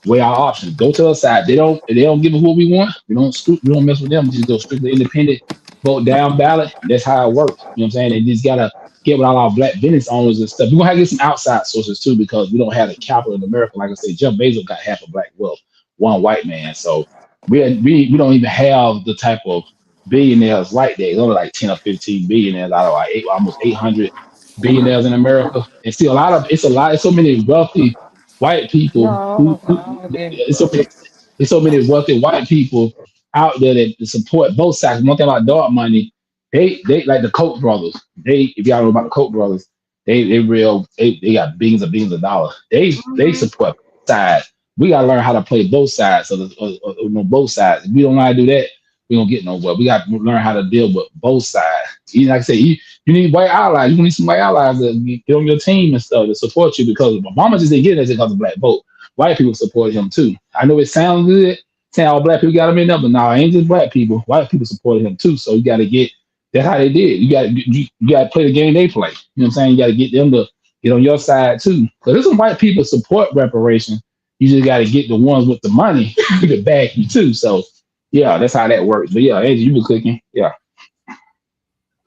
weigh our options. Go to the side. They don't give us what we want. We don't mess with them. Just go strictly independent, vote down ballot. That's how it works. You know what I'm saying? They just gotta get with all our Black business owners and stuff. We're gonna have to get some outside sources too, because we don't have the capital in America. Like I said, Jeff Bezos got half of Black wealth, one white man. So we don't even have the type of billionaires like that. There's only like 10 or 15 billionaires out of like almost 800 billionaires in America. And still it's so many wealthy white people it's so many, it's so many wealthy white people out there that support both sides. One thing about dark money, they like the Koch brothers. If y'all know about the Koch brothers, they got billions of dollars. They support both sides. We gotta learn how to play both sides. So both sides. If we don't know how to do that, we don't get nowhere. We got to learn how to deal with both sides. Like I said, you need white allies. You need some white allies that get on your team and stuff to support you, because Obama just didn't get it because of Black vote. White people support him too. I know it sounds good saying all Black people got him in there, but no, it ain't just Black people. White people supported him too. So you got to get. That's how they did. You got to play the game they play. You know what I'm saying? You got to get them to get on your side too. Because there's some white people support reparations. You just got to get the ones with the money to back you too. So yeah, that's how that works. But yeah, Angie, you been cooking. Yeah.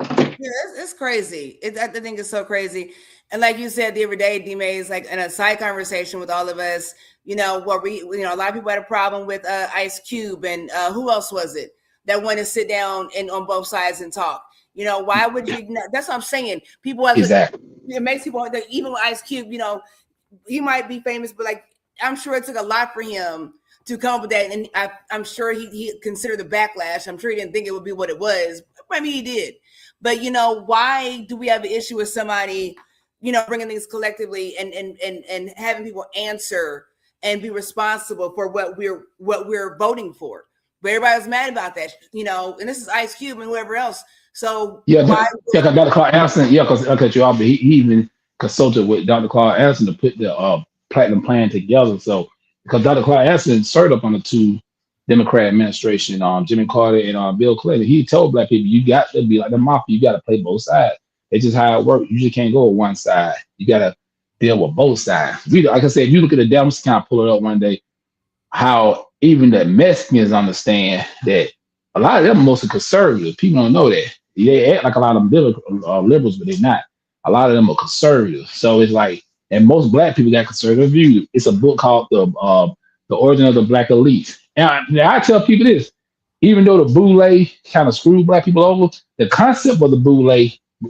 Yeah, it's crazy. I think it's so crazy. And like you said the other day, D-May is like in a side conversation with all of us, where a lot of people had a problem with Ice Cube and who else was it that wanted to sit down and on both sides and talk? Why would you? That's what I'm saying. People have exactly. It makes people like, even with Ice Cube, he might be famous, but like I'm sure it took a lot for him to come up with that, and I'm sure he considered the backlash. I'm sure he didn't think it would be what it was. Maybe he did. But why do we have an issue with somebody, bringing things collectively and having people answer and be responsible for what we're voting for? But everybody was mad about that, and this is Ice Cube and whoever else. So why? Yeah, Dr. Clark Anderson. Yeah, because I'll cut you off. But he even consulted with Dr. Clark Anderson to put the platinum plan together. So because Dr. Clark Anderson served up on the two Democrat administration, Jimmy Carter and Bill Clinton, he told Black people, you got to be like the mafia. You got to play both sides. It's just how it works. You just can't go with one side. You got to deal with both sides. Like I said, if you look at the Democrats, kind of pull it up one day, how even the Mexicans understand that a lot of them are mostly conservative. People don't know that. They act like a lot of them liberals, but they're not. A lot of them are conservative. So it's like, and most Black people got conservative views. It's a book called The Origin of the Black Elite. And I tell people this, even though the boule kind of screwed Black people over, the concept of the boule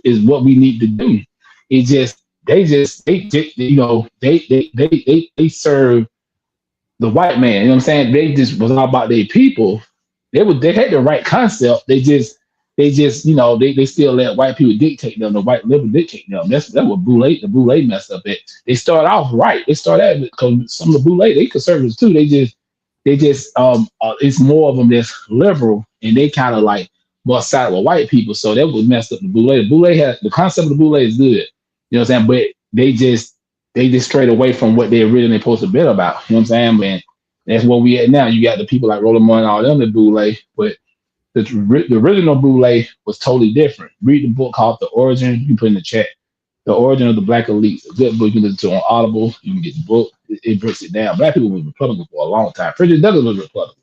is what we need to do. It just they serve the white man. You know what I'm saying? They just was all about their people. They had the right concept. They still let white people dictate them, the white liberal dictate them. That's what the boule messed up at. They start off right. They start out because some of the boule, they conservatives too. They just it's more of them that's liberal, and they kind of like more side with white people. So that was messed up the boule. The boule had the concept of the boule is good. You know what I'm saying? But they just strayed away from what they originally supposed to be about. You know what I'm saying? And that's where we at now. You got the people like Roland Moore and all them the boule, but the original boule was totally different. Read the book called The Origin. You can put in the chat. The Origin of the Black Elites. A good book you can listen to on Audible. You can get the book. It breaks it down. Black people were Republican for a long time. Frederick Douglass was Republican.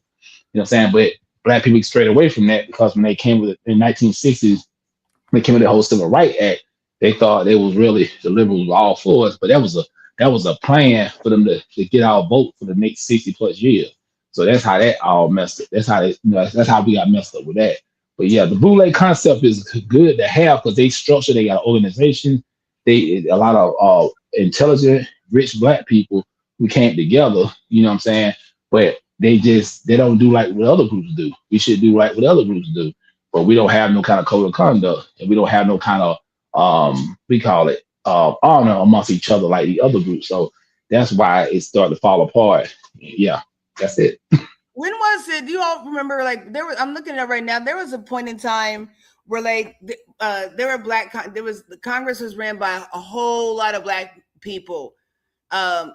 You know what I'm saying? But black people strayed away from that because when they came with it in 1960s, they came with the whole Civil Rights Act. They thought they was really the liberals were all for us, but that was a plan for them to get our vote for the next 60 plus years. So that's how that all messed up. That's how that's how we got messed up with that. But yeah, the boule concept is good to have because they structure, they got an organization, they a lot of intelligent, rich black people who came together. You know what I'm saying? But they don't do like what other groups do. We should do like what other groups do, but we don't have no kind of code of conduct, and we don't have no kind of we call it honor amongst each other like the other groups. So that's why it started to fall apart. Yeah, that's it. When was it? Do you all remember? Like there was. I'm looking at it right now. There was a point in time where like there were there was the Congress was ran by a whole lot of black people. A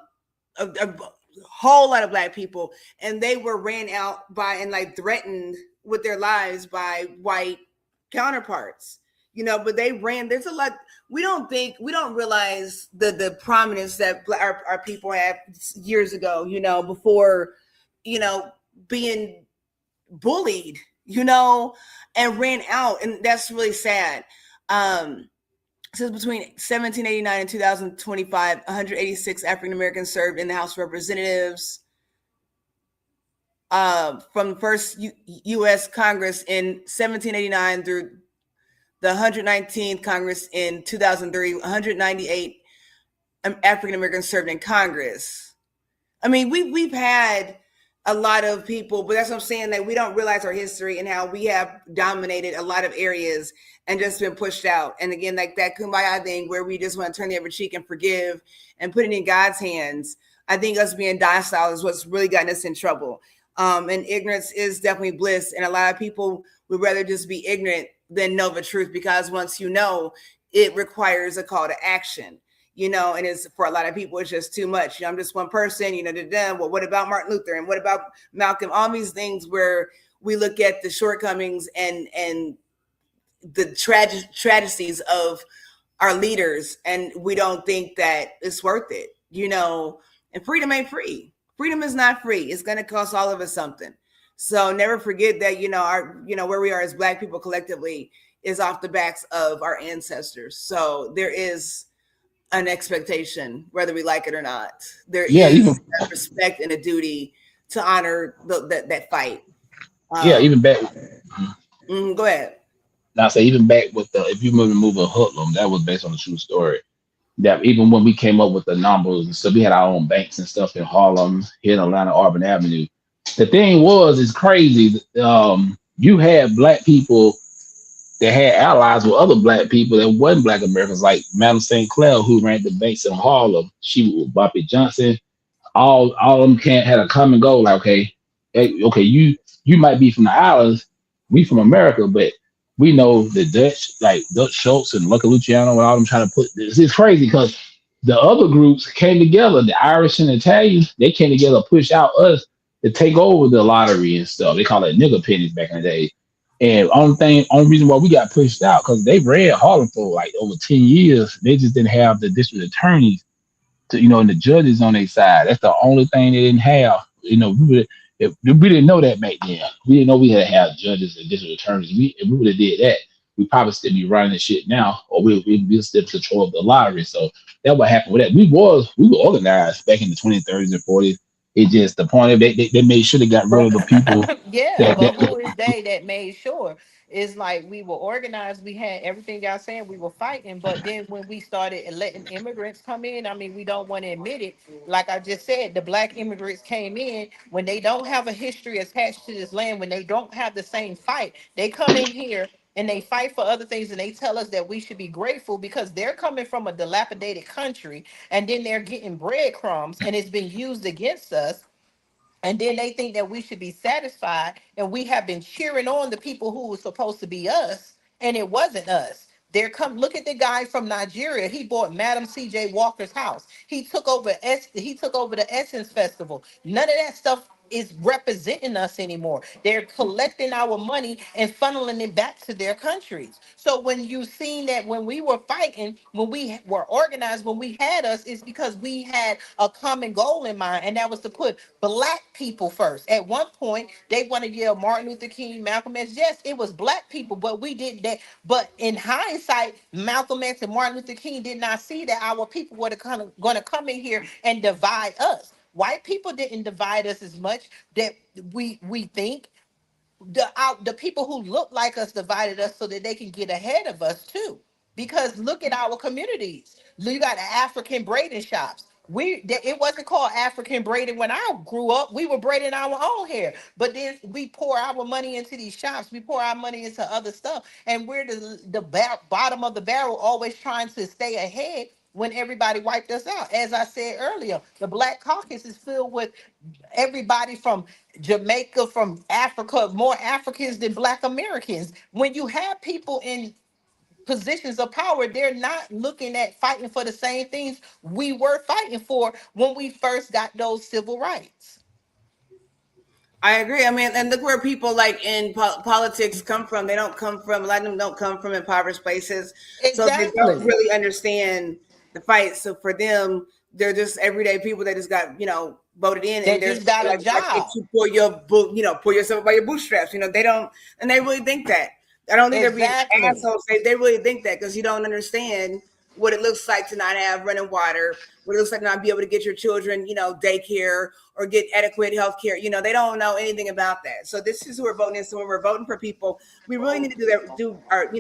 whole lot of black people, and they were ran out by and like threatened with their lives by white counterparts. But they ran. There's a lot. We don't realize the prominence that our people had years ago. Before, you know, being bullied. And ran out, and that's really sad. Since between 1789 and 2025, 186 African Americans served in the House of Representatives. From the first U.S. Congress in 1789 through the 119th Congress in 2003, 198 African Americans served in Congress. I mean, we've had a lot of people, but that's what I'm saying, that we don't realize our history and how we have dominated a lot of areas and just been pushed out. And again, like that kumbaya thing where we just want to turn the other cheek and forgive and put it in God's hands. I think us being docile is what's really gotten us in trouble. And ignorance is definitely bliss. And a lot of people would rather just be ignorant than know the truth, because once you know, it requires a call to action. And it's for a lot of people, it's just too much. I'm just one person, well, what about Martin Luther? And what about Malcolm? All these things where we look at the shortcomings and the tragedies of our leaders, and we don't think that it's worth it, and freedom ain't free. Freedom is not free. It's going to cost all of us something. So never forget that, where we are as Black people collectively is off the backs of our ancestors. So there is an expectation, whether we like it or not. There Yeah, even is a respect and a duty to honor that fight. yeah, even back. Go ahead. Now, say even back with the if you remember the movie Hoodlum, that was based on a true story. That even when we came up with the numbers and stuff, we had our own banks and stuff in Harlem, here in Atlanta, Auburn Avenue. The thing was, it's crazy. You had black people that had allies with other black people that wasn't Black Americans, like Madam St. Clair, who ran the banks in Harlem. She was with Bumpy Johnson. All of them can't had a common goal. Like, okay, okay, you might be from the islands, we from America, but we know the Dutch, like Dutch Schultz and Lucky Luciano, and all them trying to put this. It's crazy because the other groups came together. The Irish and Italians, they came together to push out us to take over the lottery and stuff. They call it nigger pennies back in the day. And only reason why we got pushed out because they ran Harlem for like over 10 years. They just didn't have the district attorneys to, and the judges on their side. That's the only thing they didn't have. If we didn't know that back then, we didn't know we had to have judges and district attorneys. If we would have did that, we probably still be running this shit now, or we'll still control the lottery. So that's what happened with that. We were organized back in the 20s, 30s, and 40s. It just the point of they made sure they got rid of the people Yeah, that but that who is they that made sure? It's like we were organized, we had everything y'all saying, we were fighting, but then when we started letting immigrants come in, I mean, we don't want to admit it. Like I just said, the black immigrants came in when they don't have a history attached to this land, when they don't have the same fight, they come in here and they fight for other things, and they tell us that we should be grateful because they're coming from a dilapidated country, and then they're getting breadcrumbs and it's been used against us. And then they think that we should be satisfied, and we have been cheering on the people who were supposed to be us, and it wasn't us. There come look at the guy from Nigeria. He bought Madam C.J. Walker's house. He took over the Essence Festival. None of that stuff is representing us anymore. They're collecting our money and funneling it back to their countries. So when you seen that, when we were fighting, when we were organized, when we had us, it's because we had a common goal in mind, and that was to put black people first. At one point, they want to yell Martin Luther King, Malcolm X. Yes, it was black people, but we did that. But in hindsight, Malcolm X and Martin Luther King did not see that our people were going to come in here and divide us. White people didn't divide us as much that we think. The people who look like us divided us so that they can get ahead of us too. Because look at our communities. You got African braiding shops. It wasn't called African braiding when I grew up. We were braiding our own hair, but then we pour our money into these shops. We pour our money into other stuff, and we're the bottom of the barrel, always trying to stay ahead when everybody wiped us out. As I said earlier, the Black Caucus is filled with everybody from Jamaica, from Africa, more Africans than Black Americans. When you have people in positions of power, they're not looking at fighting for the same things we were fighting for when we first got those civil rights. I agree. I mean, and look where people like in politics come from. They don't come from, a lot of them don't come from impoverished places. So they don't Exactly. really understand the fight. So for them, they're just everyday people that just got, voted in, and That they're just got a like, why can't job. you pull your book, pull yourself by your bootstraps? They don't, and they really think that. I don't think they're being Exactly. assholes. They really think that because you don't understand what it looks like to not have running water, what it looks like not be able to get your children, daycare or get adequate health care. They don't know anything about that. So this is who we're voting in. So when we're voting for people, we really need to do our,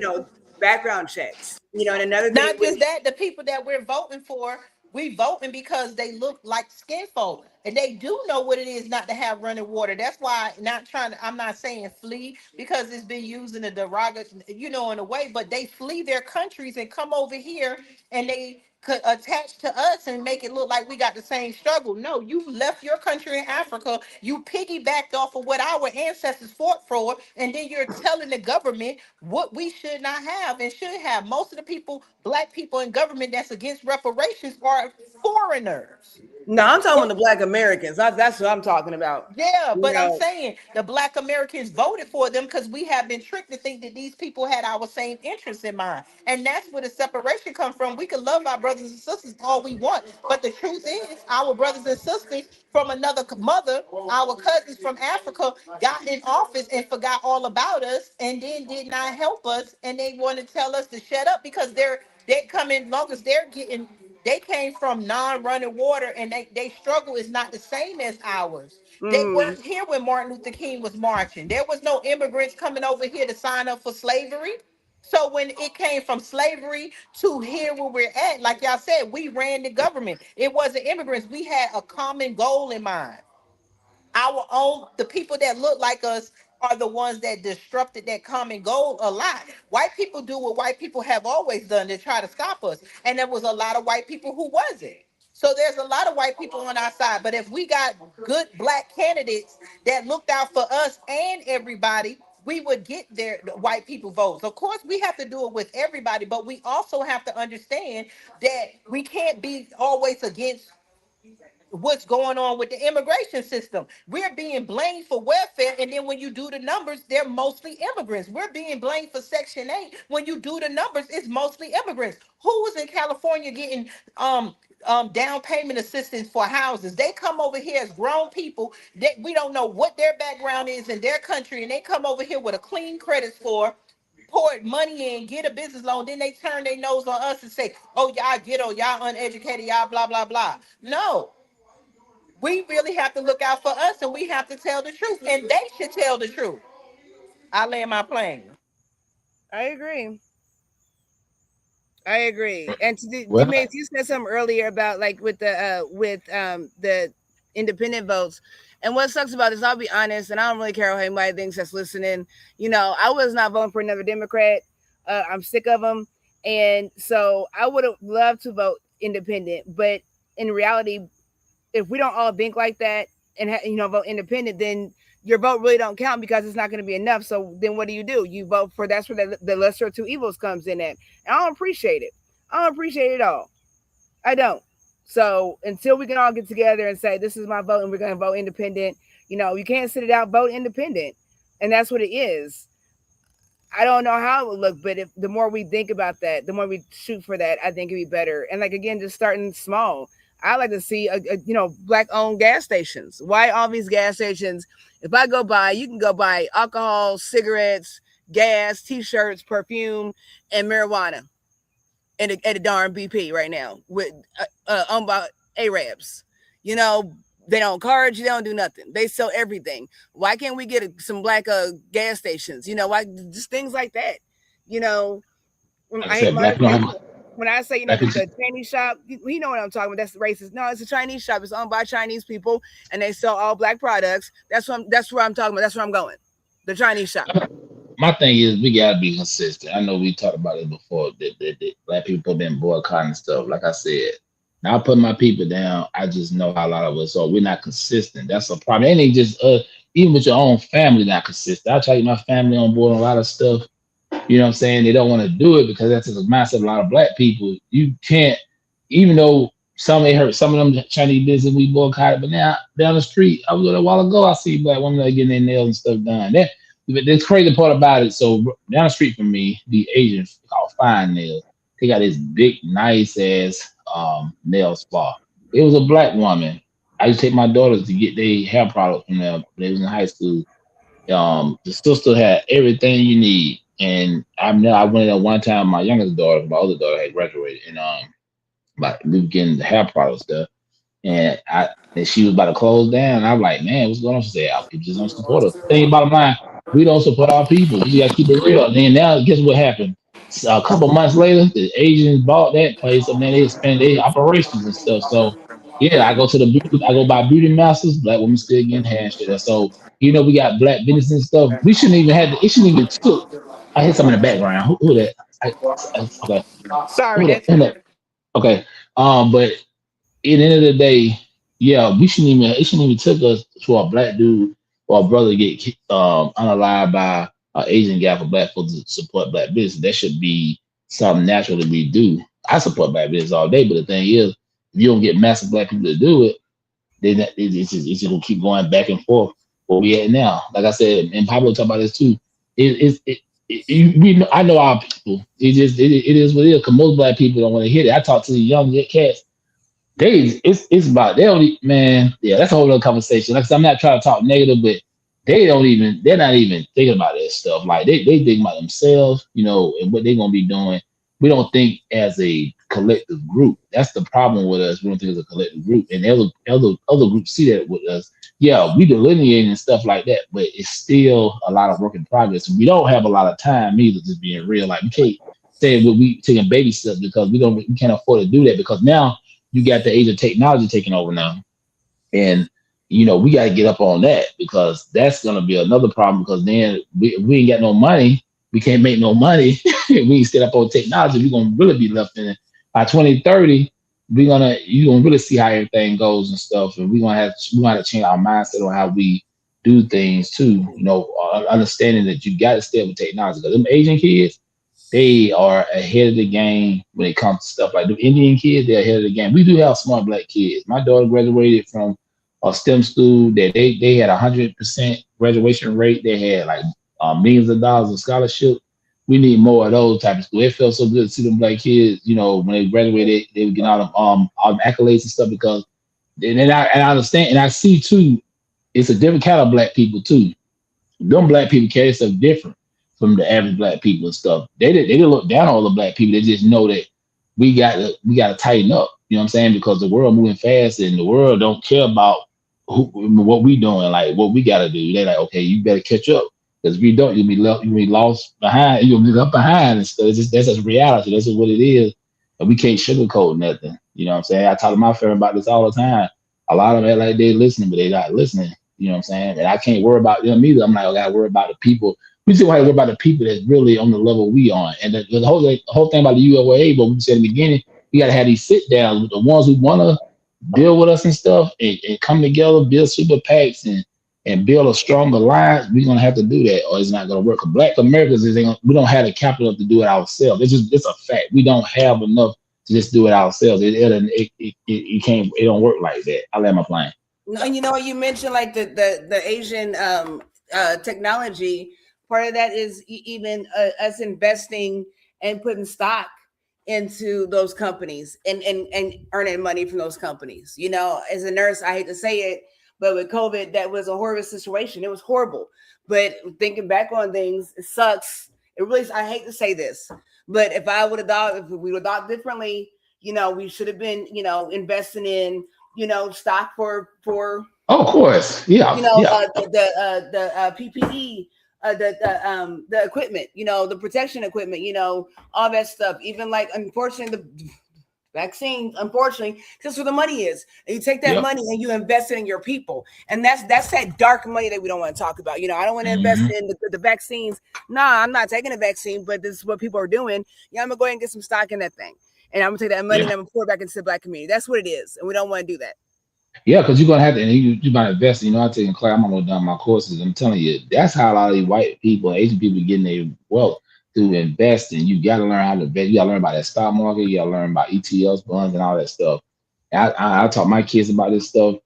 background checks. And another thing Not with just that, the people that we're voting for, we voting because they look like skin folk. And they do know what it is not to have running water. That's why I'm not saying flee because it's been used in a derogatory, in a way, but they flee their countries and come over here and they could attach to us and make it look like we got the same struggle. No, you left your country in Africa. You piggybacked off of what our ancestors fought for, and then you're telling the government what we should not have and should have. Most of the people, black people in government that's against reparations are foreigners. no, I'm talking about the Black Americans. That's what I'm talking about. Yeah, You but I'm know, saying the black Americans voted for them because we have been tricked to think that these people had our same interests in mind. And that's where the separation comes from. We can love our brothers and sisters all we want, but the truth is our brothers and sisters from another mother, our cousins from Africa, got in office and forgot all about us and then did not help us, and they want to tell us to shut up because they come in long as they're getting, they came from non-running water, and they struggle is not the same as ours. They mm, weren't here when Martin Luther King was marching. There was no immigrants coming over here to sign up for slavery. So when it came from slavery to here where we're at, like y'all said, we ran the government. It wasn't immigrants. We had a common goal in mind. Our own, the people that look like us are the ones that disrupted that common goal a lot. White people do what white people have always done to try to stop us. And there was a lot of white people who wasn't. So there's a lot of white people on our side. But if we got good black candidates that looked out for us and everybody, we would get the white people votes. Of course, we have to do it with everybody, but we also have to understand that we can't be always against what's going on with the immigration system. We're being blamed for welfare, and then when you do the numbers, they're mostly immigrants. We're being blamed for Section 8. When you do the numbers, it's mostly immigrants. Who was in California getting down payment assistance for houses? They come over here as grown people that we don't know what their background is in their country, and they come over here with a clean credit score, pour money in, get a business loan, then they turn their nose on us and say, oh, y'all ghetto, y'all uneducated, y'all blah, blah, blah. No, we really have to look out for us, and we have to tell the truth, and they should tell the truth. I land my plane. I agree. I agree. And to Well, Mace, you said something earlier about like with the independent votes. And what sucks about this, I'll be honest, and I don't really care what anybody thinks that's listening. I was not voting for another Democrat. I'm sick of them, and so I would have loved to vote independent. But in reality, if we don't all think like that, and vote independent, then your vote really don't count because it's not going to be enough. So then what do? You vote for, that's where the lesser of two evils comes in at. And I don't appreciate it. I don't appreciate it all. I don't. So until we can all get together and say this is my vote and we're going to vote independent, you can't sit it out. Vote independent, and that's what it is. I don't know how it would look, but if the more we think about that, the more we shoot for that, I think it'd be better. And like again, just starting small. I like to see black owned gas stations. Why all these gas stations? If I go by, you can go buy alcohol, cigarettes, gas, t-shirts, perfume, and marijuana at a darn BP right now with owned by Arabs. You know, they don't encourage you, they don't do nothing. They sell everything. Why can't we get some black gas stations? Why just things like that? You know, when Like I said, black people don't have when I say black people. the Chinese shop, you know what I'm talking about. That's racist. No, it's a Chinese shop. It's owned by Chinese people, and they sell all black products. That's where I'm talking about. That's where I'm going. The Chinese shop. My thing is we gotta be consistent. I know we talked about it before that black people been boycotting stuff. Like I said, now I put my people down. I just know how a lot of us are. We're not consistent. That's a problem. It ain't just even with your own family not consistent. I tell you, my family on board on a lot of stuff. You know what I'm saying? They don't want to do it because that's a massive a lot of black people. You can't, even though some they hurt some of them Chinese business we boycotted, but now down the street, I was there a while ago. I see black women that are getting their nails and stuff done. The crazy part about it, so down the street from me, the Asians called Fine Nails. They got this big, nice ass nail spa. It was a black woman. I used to take my daughters to get their hair product from them. They was in high school. The sister had everything you need. And I went there one time. My youngest daughter, my other daughter had graduated, and like we were getting the hair products stuff, and she was about to close down. I was like, man, what's going on? She said, our people just don't support us. Thing bottom line, we don't support our people. We gotta keep it real. And then now, guess what happened? So a couple months later, the Asians bought that place, and then they expanded their operations and stuff. So yeah, I go buy Beauty Masters. Black women still getting hair shit. So we got black business and stuff. We shouldn't even have. It shouldn't even took. I hear something in the background. Who that? Okay. Sorry, Who that? that's Who that? Okay. But at the end of the day, yeah, we shouldn't even. It shouldn't even took us for a black dude or a brother to get unalived by an Asian guy for black folks to support black business. That should be something natural that we do. I support black business all day, but the thing is, if you don't get massive black people to do it, then it's just gonna keep going back and forth. Where we at now? Like I said, and Pablo talked about this too. I know our people. It is what it is. Because most black people don't want to hear it. I talk to the young cats. It's about they don't man. Yeah, that's a whole other conversation. Like I said, I'm not trying to talk negative, but they're not even thinking about that stuff. Like they think about themselves, and what they're gonna be doing. We don't think as a collective group. That's the problem with us. We don't think as a collective group, and other groups see that with us. Yeah, we delineate and stuff like that, but it's still a lot of work in progress. We don't have a lot of time either, just being real. Like we can't say we taking baby steps because we can't afford to do that because now you got the age of technology taking over now. And we got to get up on that because that's gonna be another problem because then we ain't got no money. We can't make no money. We ain't set up on technology. We're gonna really be left in it. By 2030, you're gonna really see how everything goes and stuff. And we're gonna have to change our mindset on how we do things too. Understanding that you got to stay up with technology. Because them Asian kids, they are ahead of the game when it comes to stuff like the Indian kids. They're ahead of the game. We do have smart black kids. My daughter graduated from a STEM school that they had 100% graduation rate. They had like millions of dollars of scholarship. We need more of those type of schools. It felt so good to see them black kids. When they graduated, they would get all the accolades and stuff because. And I understand and I see too. It's a different kind of black people too. Them black people carry stuff different from the average black people and stuff. They didn't look down on all the black people. They just know that we got to tighten up. You know what I'm saying? Because the world moving fast and the world don't care about what we doing, like what we got to do. They like, okay, you better catch up because if you don't, you'll be lost behind. You'll be left behind and stuff. That's just reality. That's just what it is. And we can't sugarcoat nothing. You know what I'm saying? I talk to my friend about this all the time. A lot of them act like they're listening, but they're not listening. You know what I'm saying? And I can't worry about them either. I'm like, I gotta worry about the people. We still have to worry about the people that's really on the level we on. And the whole thing about the ULA, but we said in the beginning, we gotta have these sit downs with the ones who wanna build with us and stuff, and come together, build super PACs and build a stronger alliance, we're gonna have to do that, or it's not gonna work. 'Cause Black Americans we don't have the capital to do it ourselves. It's a fact. We don't have enough to just do it ourselves. It can't, it don't work like that. I let my plan. No, and you know what you mentioned, like the Asian technology. Part of that is even us investing and putting stock into those companies and earning money from those companies. You know, as a nurse, I hate to say it, but with COVID, that was a horrible situation. It was horrible. But thinking back on things, it sucks. It really, I hate to say this, but if I would have thought, if we would have thought differently, you know, we should have been, you know, investing in, you know, stock for Oh, of course, you yeah, know, yeah, the PPE, the equipment, you know, the protection equipment, you know, all that stuff. Even like, unfortunately, the vaccines, unfortunately, that's where the money is. And you take that yep. money and you invest it in your people, and that's that dark money that we don't want to talk about. You know, I don't want to invest Hmm. in the vaccines. Nah, I'm not taking a vaccine, but this is what people are doing. Yeah, I'm gonna go ahead and get some stock in that thing, and I'm gonna take that money and Yeah. I'm gonna pour it back into the black community. That's what it is, and we don't want to do that. Yeah, because you're gonna have to, and you might invest. You know, I'm taking class. I'm almost done my courses. I'm telling you, that's how a lot of these white people, Asian people, getting their wealth through investing. You got to learn how to invest. You got to learn about that stock market. You got to learn about ETLs, bonds, and all that stuff. And I taught my kids about this stuff,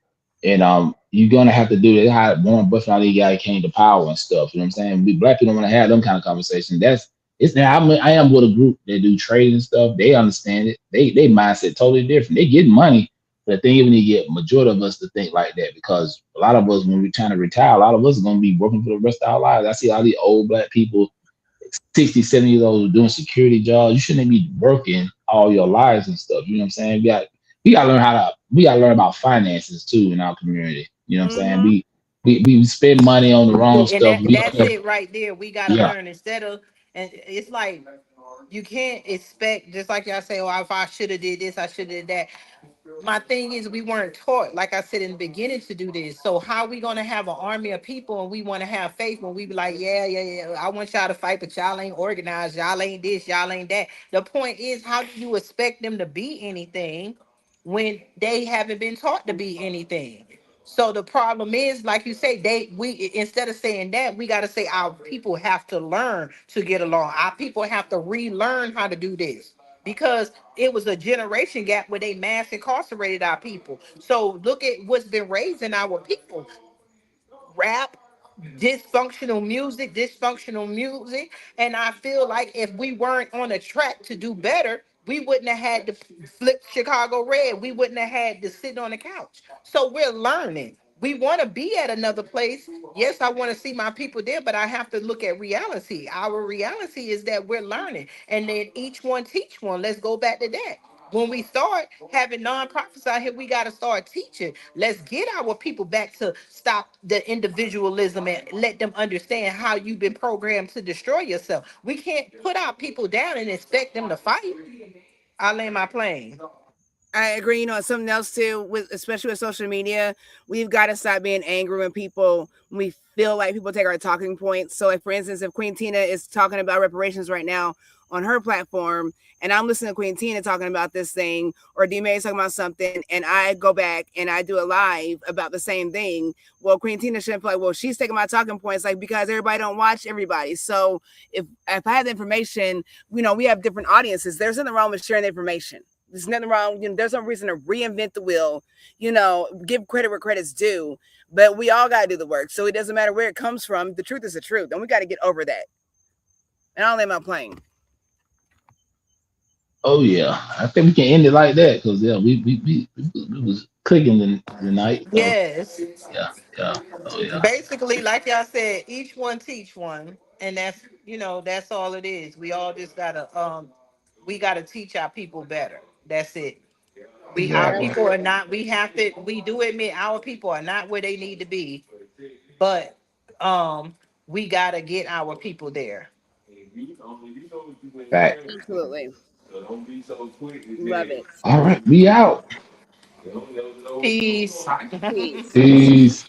and you're gonna have to do that. How Warren Buffett, and all these guys came to power and stuff. You know what I'm saying? We black people don't want to have them kind of conversations. That's it's now. I am with a group that do trading and stuff. They understand it. They mindset totally different. They get money, but the thing is, when you get majority of us to think like that, because a lot of us, when we're trying to retire, a lot of us are going to be working for the rest of our lives. I see all these old black people, 60, 70 years old, doing security jobs. You shouldn't be working all your lives and stuff. You know what I'm saying? We got to learn we got to learn about finances too in our community. You know what I'm saying? Mm-hmm. We spend money on the wrong And stuff. that's it right there. We gotta Yeah, learn instead of, and it's like you can't expect, just like y'all say, oh, if I should have did this, I should have did that. My thing is we weren't taught, like I said in the beginning, to do this. So how we gonna have an army of people and we want to have faith when we be like, yeah, yeah, yeah, I want y'all to fight, but y'all ain't organized, y'all ain't this, y'all ain't that. The point is, how do you expect them to be anything when they haven't been taught to be anything? So the problem is, like you say, we instead of saying that, we got to say our people have to learn to get along. Our people have to relearn how to do this because it was a generation gap where they mass incarcerated our people. So look at what's been raising our people: rap, dysfunctional music. And I feel like if we weren't on a track to do better, we wouldn't have had to flip Chicago red. We wouldn't have had to sit on the couch. So we're learning. We want to be at another place. Yes, I want to see my people there, but I have to look at reality. Our reality is that we're learning, and then each one teach one. Let's go back to that. When we start having nonprofits out here, we got to start teaching. Let's get our people back to stop the individualism and let them understand how you've been programmed to destroy yourself. We can't put our people down and expect them to fight. I land my plane. I agree. You know, something else too, with especially with social media, we've got to stop being angry when we feel like people take our talking points. So, like for instance, if Queen Tina is talking about reparations right now on her platform, and I'm listening to Queen Tina talking about this thing, or D May is talking about something, and I go back and I do a live about the same thing. Well, Queen Tina shouldn't feel like, well, she's taking my talking points, like because everybody don't watch everybody. So if I have the information, you know, we have different audiences. There's nothing wrong with sharing the information. There's nothing wrong. You know, there's no reason to reinvent the wheel. You know, give credit where credit's due. But we all got to do the work. So it doesn't matter where it comes from. The truth is the truth, and we got to get over that. And I'll lay my plane. oh yeah. I think we can end it like that because yeah, we was cooking the night. So Yes. yeah, yeah, oh yeah, Basically, like y'all said, each one teach one. And that's, that's all it is. We all just gotta we gotta teach our people better. That's it. Our exactly. people are not, we do admit our people are not where they need to be, but we gotta get our people there. Fact. Absolutely. Love it. All right, we out. Peace. Peace. Peace.